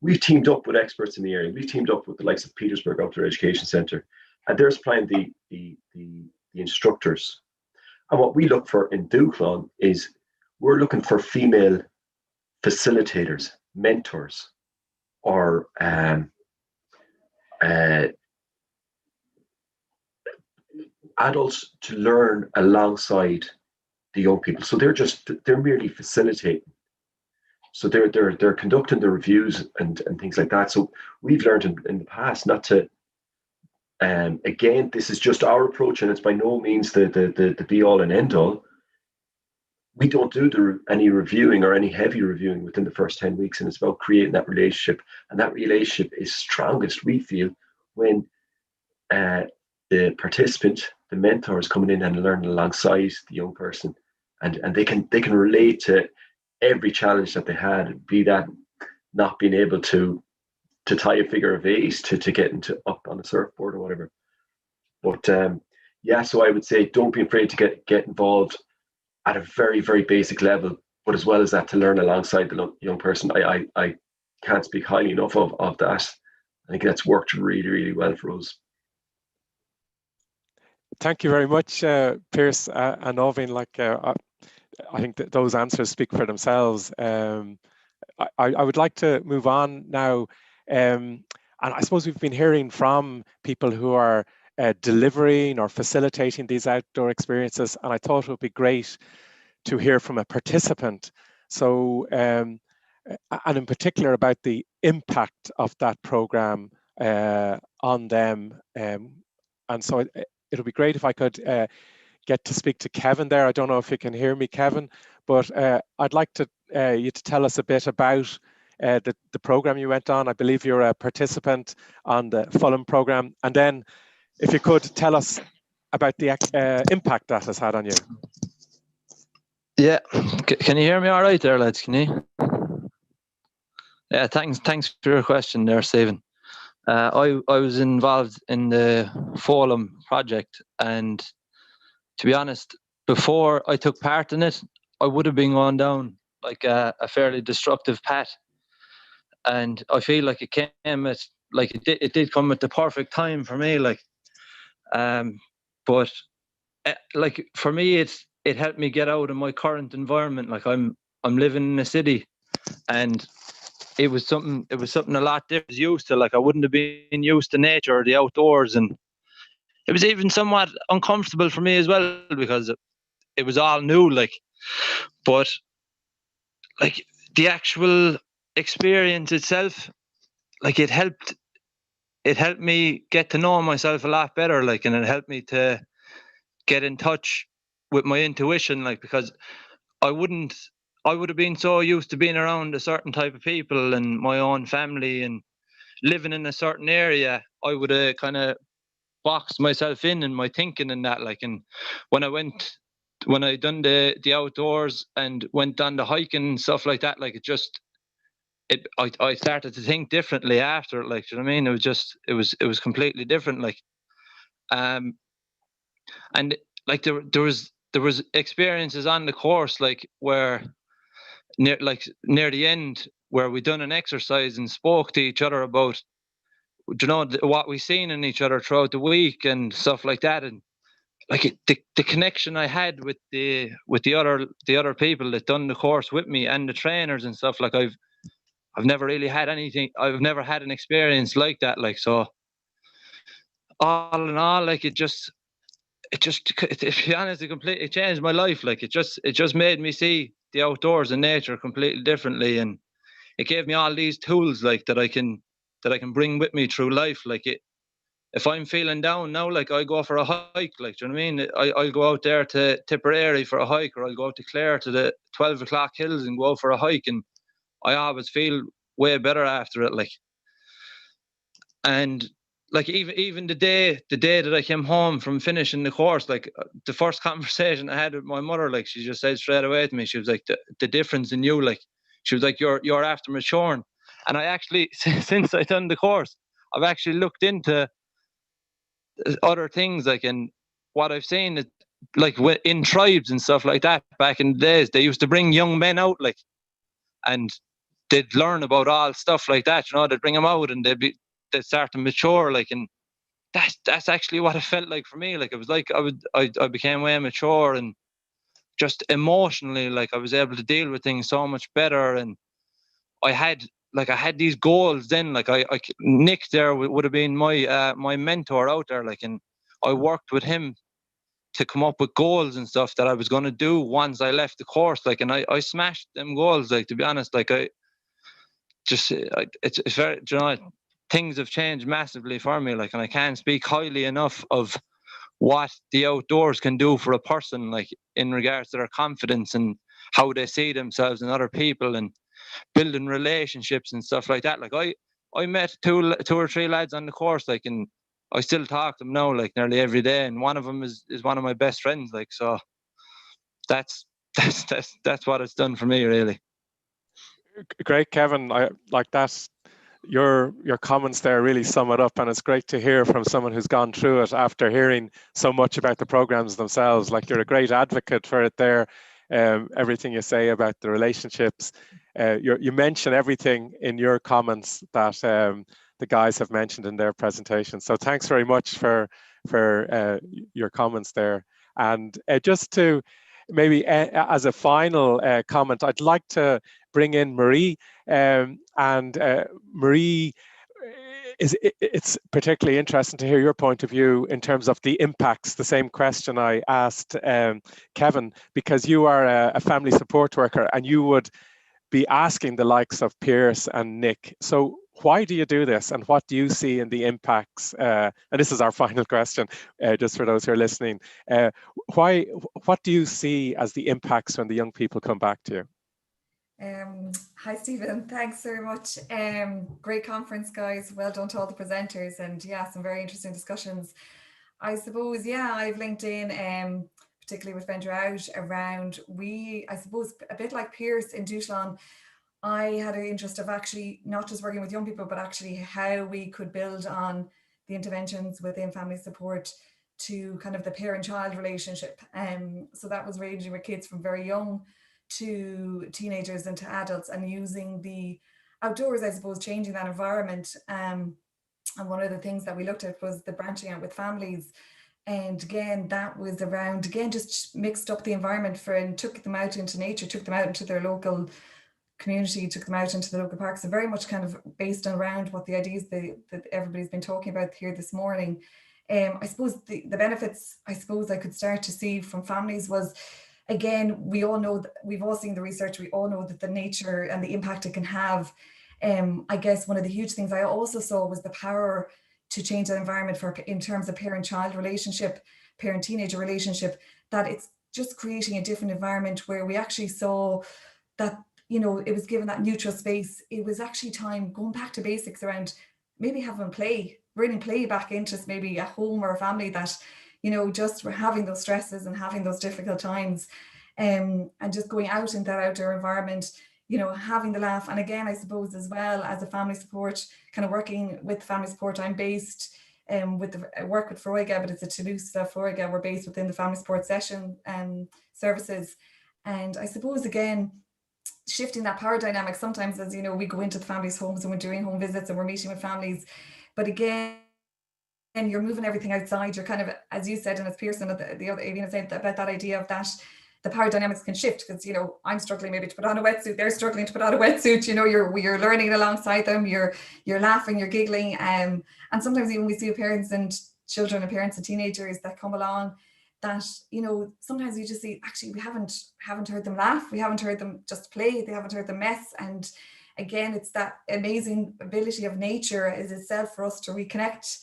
we've teamed up with experts in the area. We've teamed up with the likes of Petersburg Outdoor Education Centre, and they're supplying the instructors. And what we look for in Dúchlan is we're looking for female facilitators, mentors, or adults to learn alongside the young people. So they're merely facilitating. So they're conducting the reviews and things like that. So we've learned in the past not to. Again, this is just our approach, and it's by no means the be all and end all. We don't do any reviewing or any heavy reviewing within the first 10 weeks, and it's about creating that relationship. And that relationship is strongest, we feel, when the participant, the mentor, is coming in and learning alongside the young person, and they can relate to every challenge that they had, be that not being able to tie a figure of 8 to get into up on a surfboard or whatever. But yeah, so I would say don't be afraid to get involved at a very, very basic level, but as well as that, to learn alongside the young person. I can't speak highly enough of that. I think that's worked really, really well for us. Thank you very much, Pierce and Ovin. Like, I think that those answers speak for themselves. I would like to move on now. And I suppose we've been hearing from people who are delivering or facilitating these outdoor experiences, and I thought it would be great to hear from a participant. So, and in particular about the impact of that program on them. And so it'll be great if I could get to speak to Kevin there. I don't know if you can hear me, Kevin, but I'd like to you to tell us a bit about the program you went on. I believe you're a participant on the Fulham program. And then if you could tell us about the impact that has had on you. Yeah, can you hear me all right there, lads? Can you? Yeah, thanks for your question there, Stephen. I was involved in the Fulham project, and to be honest, before I took part in it, I would have been going down like a fairly destructive path. And I feel like it came at, like it did come at the perfect time for me. Like, but like for me, it helped me get out of my current environment. Like I'm living in a city, and it was something a lot different. I was used to, like I wouldn't have been used to nature or the outdoors, and it was even somewhat uncomfortable for me as well because it was all new. Like, but like the actual experience itself, like it helped me get to know myself a lot better. Like, and it helped me to get in touch with my intuition. Like, because I would have been so used to being around a certain type of people and my own family and living in a certain area, I would have kind of boxed myself in my thinking and that. Like, and when I done the outdoors and went on the hiking and stuff like that, like I started to think differently after. Like, do you know what I mean? It was completely different. Like, and like there was experiences on the course, like where near the end where we done an exercise and spoke to each other about, you know, what we seen in each other throughout the week and stuff like that. And like the connection I had with the other people that done the course with me and the trainers and stuff, like I've never really had anything. I've never had an experience like that. Like, so all in all, like it to be honest, it completely changed my life. Like, it just made me see the outdoors and nature completely differently, and it gave me all these tools like that I can bring with me through life. Like, if I'm feeling down now, like I go for a hike. Like, do you know what I mean? I'll go out there to Tipperary for a hike, or I'll go out to Clare to the 12 o'clock hills and go out for a hike, and I always feel way better after it. Like, and like even the day that I came home from finishing the course, like the first conversation I had with my mother, like she just said straight away to me, she was like, the difference in you, like she was like, you're after maturing. And I actually, since I done the course, I've actually looked into other things, like, and what I've seen is like in tribes and stuff like that back in the days, they used to bring young men out, like, and they'd learn about all stuff like that, you know, they'd bring them out and they'd start to mature, like, and that's actually what it felt like for me. Like, it was like I became way mature, and just emotionally, like I was able to deal with things so much better. And I had these goals then, like Nick there would have been my mentor out there, like, and I worked with him to come up with goals and stuff that I was going to do once I left the course, like, and I smashed them goals. Like, to be honest, like it's very, you know, things have changed massively for me, like, and I can't speak highly enough of what the outdoors can do for a person, like in regards to their confidence and how they see themselves and other people and building relationships and stuff like that. Like, I met two or three lads on the course, like, and I still talk to them now, like, nearly every day, and one of them is one of my best friends, like, so that's what it's done for me, really. Great, Kevin. I like that. Your comments there really sum it up, and it's great to hear from someone who's gone through it after hearing so much about the programs themselves. Like, you're a great advocate for it there. Everything you say about the relationships, you mention everything in your comments that the guys have mentioned in their presentation. So thanks very much for your comments there. And just to maybe as a final comment, I'd like to bring in Marie. Marie, it's particularly interesting to hear your point of view in terms of the impacts, the same question I asked Kevin, because you are a family support worker and you would be asking the likes of Pierce and Nick, so why do you do this and what do you see in the impacts? And this is our final question, just for those who are listening. What do you see as the impacts when the young people come back to you? Hi Stephen, thanks very much. Great conference, guys. Well done to all the presenters, and yeah, some very interesting discussions. I suppose, yeah, I've linked in, particularly with Venture Out, around I suppose a bit like Pierce in Dúshlán, I had an interest of actually not just working with young people, but actually how we could build on the interventions within family support to kind of the parent-child relationship. So that was ranging with kids from very young to teenagers and to adults, and using the outdoors, I suppose, changing that environment. And one of the things that we looked at was the branching out with families. And again, that was around, again, just mixed up the environment and took them out into nature, took them out into their local community, took them out into the local parks. So very much kind of based around what the ideas that everybody's been talking about here this morning. I suppose the benefits, I suppose I could start to see from families was, again, we all know that we've all seen the research, we all know that the nature and the impact it can have. I guess one of the huge things I also saw was the power to change that environment in terms of parent-child relationship, parent-teenager relationship, that it's just creating a different environment where we actually saw that, you know, it was given that neutral space. It was actually time going back to basics around maybe having play, bringing play back into maybe a home or a family that, you know, just we're having those stresses and having those difficult times, and just going out in that outdoor environment, you know, having the laugh. And again, I suppose as well as a family support, kind of working with family support, I'm based I work with Foróige, but it's a Toulouse Foróige. We're based within the family support session services. And I suppose, again, shifting that power dynamic, sometimes, as you know, we go into the families' homes and we're doing home visits and we're meeting with families, but again, and you're moving everything outside. You're kind of, as you said, and as Pearson, the other Avina said about that idea of that the power dynamics can shift, because, you know, I'm struggling maybe to put on a wetsuit, they're struggling to put on a wetsuit, you know, you're learning alongside them, you're laughing, you're giggling, and sometimes even we see parents and children and parents and teenagers that come along that, you know, sometimes we just see, actually, we haven't heard them laugh, we haven't heard them just play, they haven't heard them mess. And again, it's that amazing ability of nature is itself for us to reconnect.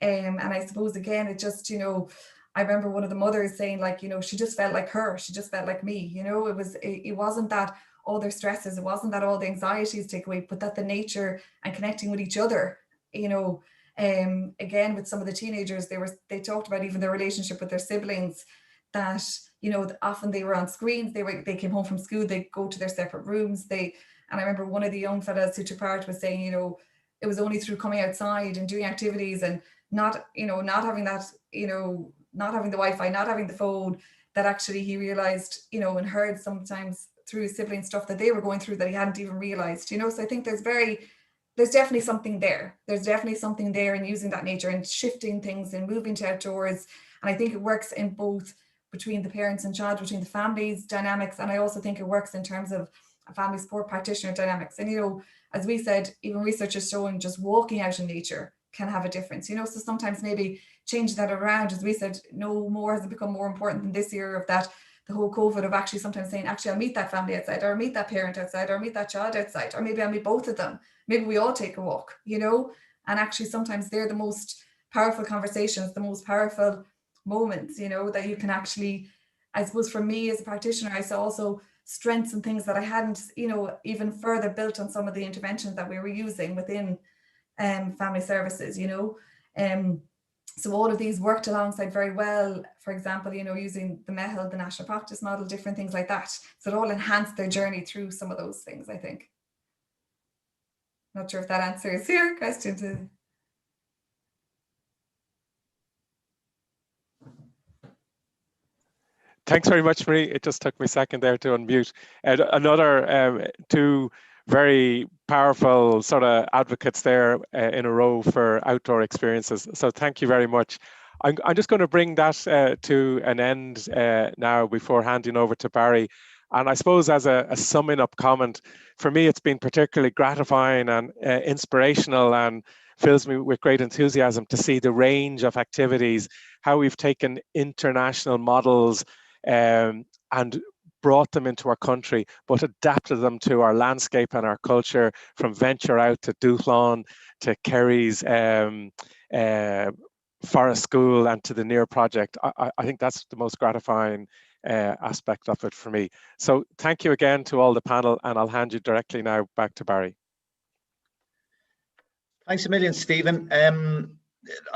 And I suppose, again, it just, you know, I remember one of the mothers saying, like, you know, she just felt like her, she just felt like me, you know, it wasn't that all their stresses, it wasn't that all the anxieties take away, but that the nature and connecting with each other, you know, again, with some of the teenagers, they talked about even their relationship with their siblings, that, you know, often they were on screens, they came home from school, they go to their separate rooms, and I remember one of the young fellas who took part was saying, you know, it was only through coming outside and doing activities and not having that, you know, not having the Wi-Fi, not having the phone, that actually he realized, you know, and heard sometimes through sibling stuff that they were going through that he hadn't even realized, you know. So I think there's definitely something there. There's definitely something there in using that nature and shifting things and moving to outdoors. And I think it works in both between the parents and child, between the families dynamics. And I also think it works in terms of a family support practitioner dynamics. And, you know, as we said, even research is showing just walking out in nature can have a difference, you know. So sometimes maybe change that around, as we said, no more has become more important than this year of that, the whole COVID, of actually sometimes saying, actually, I'll meet that family outside, or I'll meet that parent outside, or I'll meet that child outside, or maybe I'll meet both of them. Maybe we all take a walk, you know. And actually sometimes they're the most powerful conversations, the most powerful moments, you know, that you can actually, I suppose for me as a practitioner, I saw also strengths and things that I hadn't, you know, even further built on some of the interventions that we were using within family services, you know. So all of these worked alongside very well, for example, you know, using the MEHL, the National Practice Model, different things like that. So it all enhanced their journey through some of those things, I think. Not sure if that answers your question. Thanks very much, Marie. It just took me a second there to unmute. Another two very powerful sort of advocates there in a row for outdoor experiences. So thank you very much. I'm just going to bring that to an end now before handing over to Barry. And I suppose as a summing up comment, for me, it's been particularly gratifying and inspirational, and fills me with great enthusiasm to see the range of activities, how we've taken international models and brought them into our country, but adapted them to our landscape and our culture, from Venture Out to Dúchlan to Kerry's Forest School and to the NEAR project. I think that's the most gratifying aspect of it for me. So thank you again to all the panel, and I'll hand you directly now back to Barry. Thanks a million, Stephen.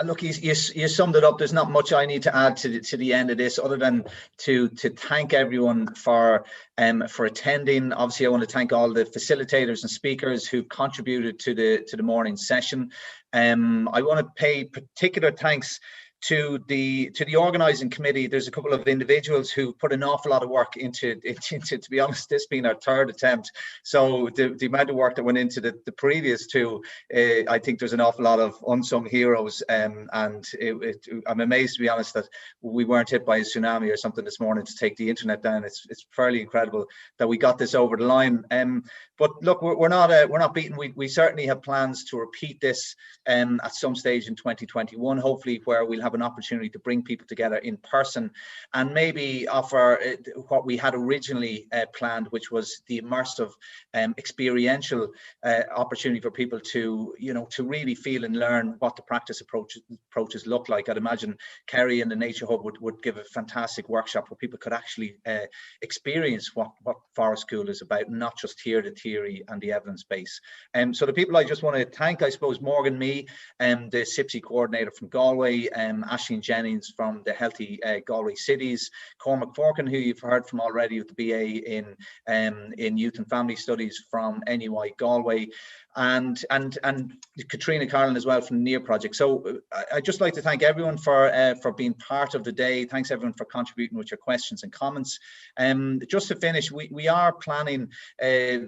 Look, you summed it up. There's not much I need to add to the end of this, other than to thank everyone for attending. Obviously, I want to thank all the facilitators and speakers who contributed to the morning session. I want to pay particular thanks to the organising committee. There's a couple of individuals who put an awful lot of work into to be honest, this being our third attempt. So the amount of work that went into the previous two, I think there's an awful lot of unsung heroes, and I'm amazed, to be honest, that we weren't hit by a tsunami or something this morning to take the internet down. It's fairly incredible that we got this over the line. But look, we're not beaten. We certainly have plans to repeat this at some stage in 2021, hopefully, where we'll have an opportunity to bring people together in person and maybe offer what we had originally planned, which was the immersive experiential opportunity for people to really feel and learn what the practice approaches look like. I'd imagine Kerry and the Nature Hub would give a fantastic workshop where people could actually experience what Forest School is about, not just hear the theory and the evidence base. So the people I just want to thank, I suppose, Morgan Mee, the CIPSE coordinator from Galway, Aisling Jennings from the Healthy Galway Cities, Cormac Forkin, who you've heard from already with the BA in Youth and Family Studies from NUI Galway, and Katrina Carlin as well from the NEAR project. So I'd just like to thank everyone for being part of the day. Thanks everyone for contributing with your questions and comments. Just to finish, we are planning a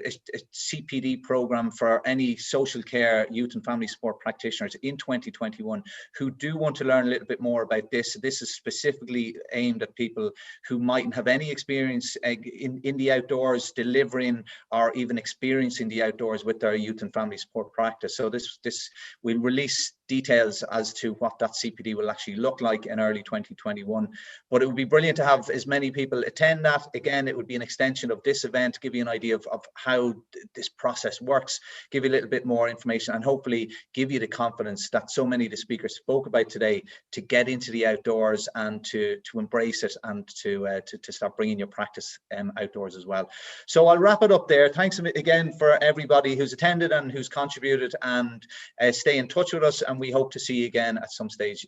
CPD program for any social care, youth and family support practitioners in 2021 who do want to learn a little bit more about this. This is specifically aimed at people who mightn't have any experience in the outdoors, delivering or even experiencing the outdoors with their youth and family support practice. So this will release details as to what that CPD will actually look like in early 2021. But it would be brilliant to have as many people attend that. Again, it would be an extension of this event, give you an idea of how this process works, give you a little bit more information, and hopefully give you the confidence that so many of the speakers spoke about today to get into the outdoors and to embrace it and to start bringing your practice outdoors as well. So I'll wrap it up there. Thanks again for everybody who's attended and who's contributed, and stay in touch with us, and we hope to see you again at some stage.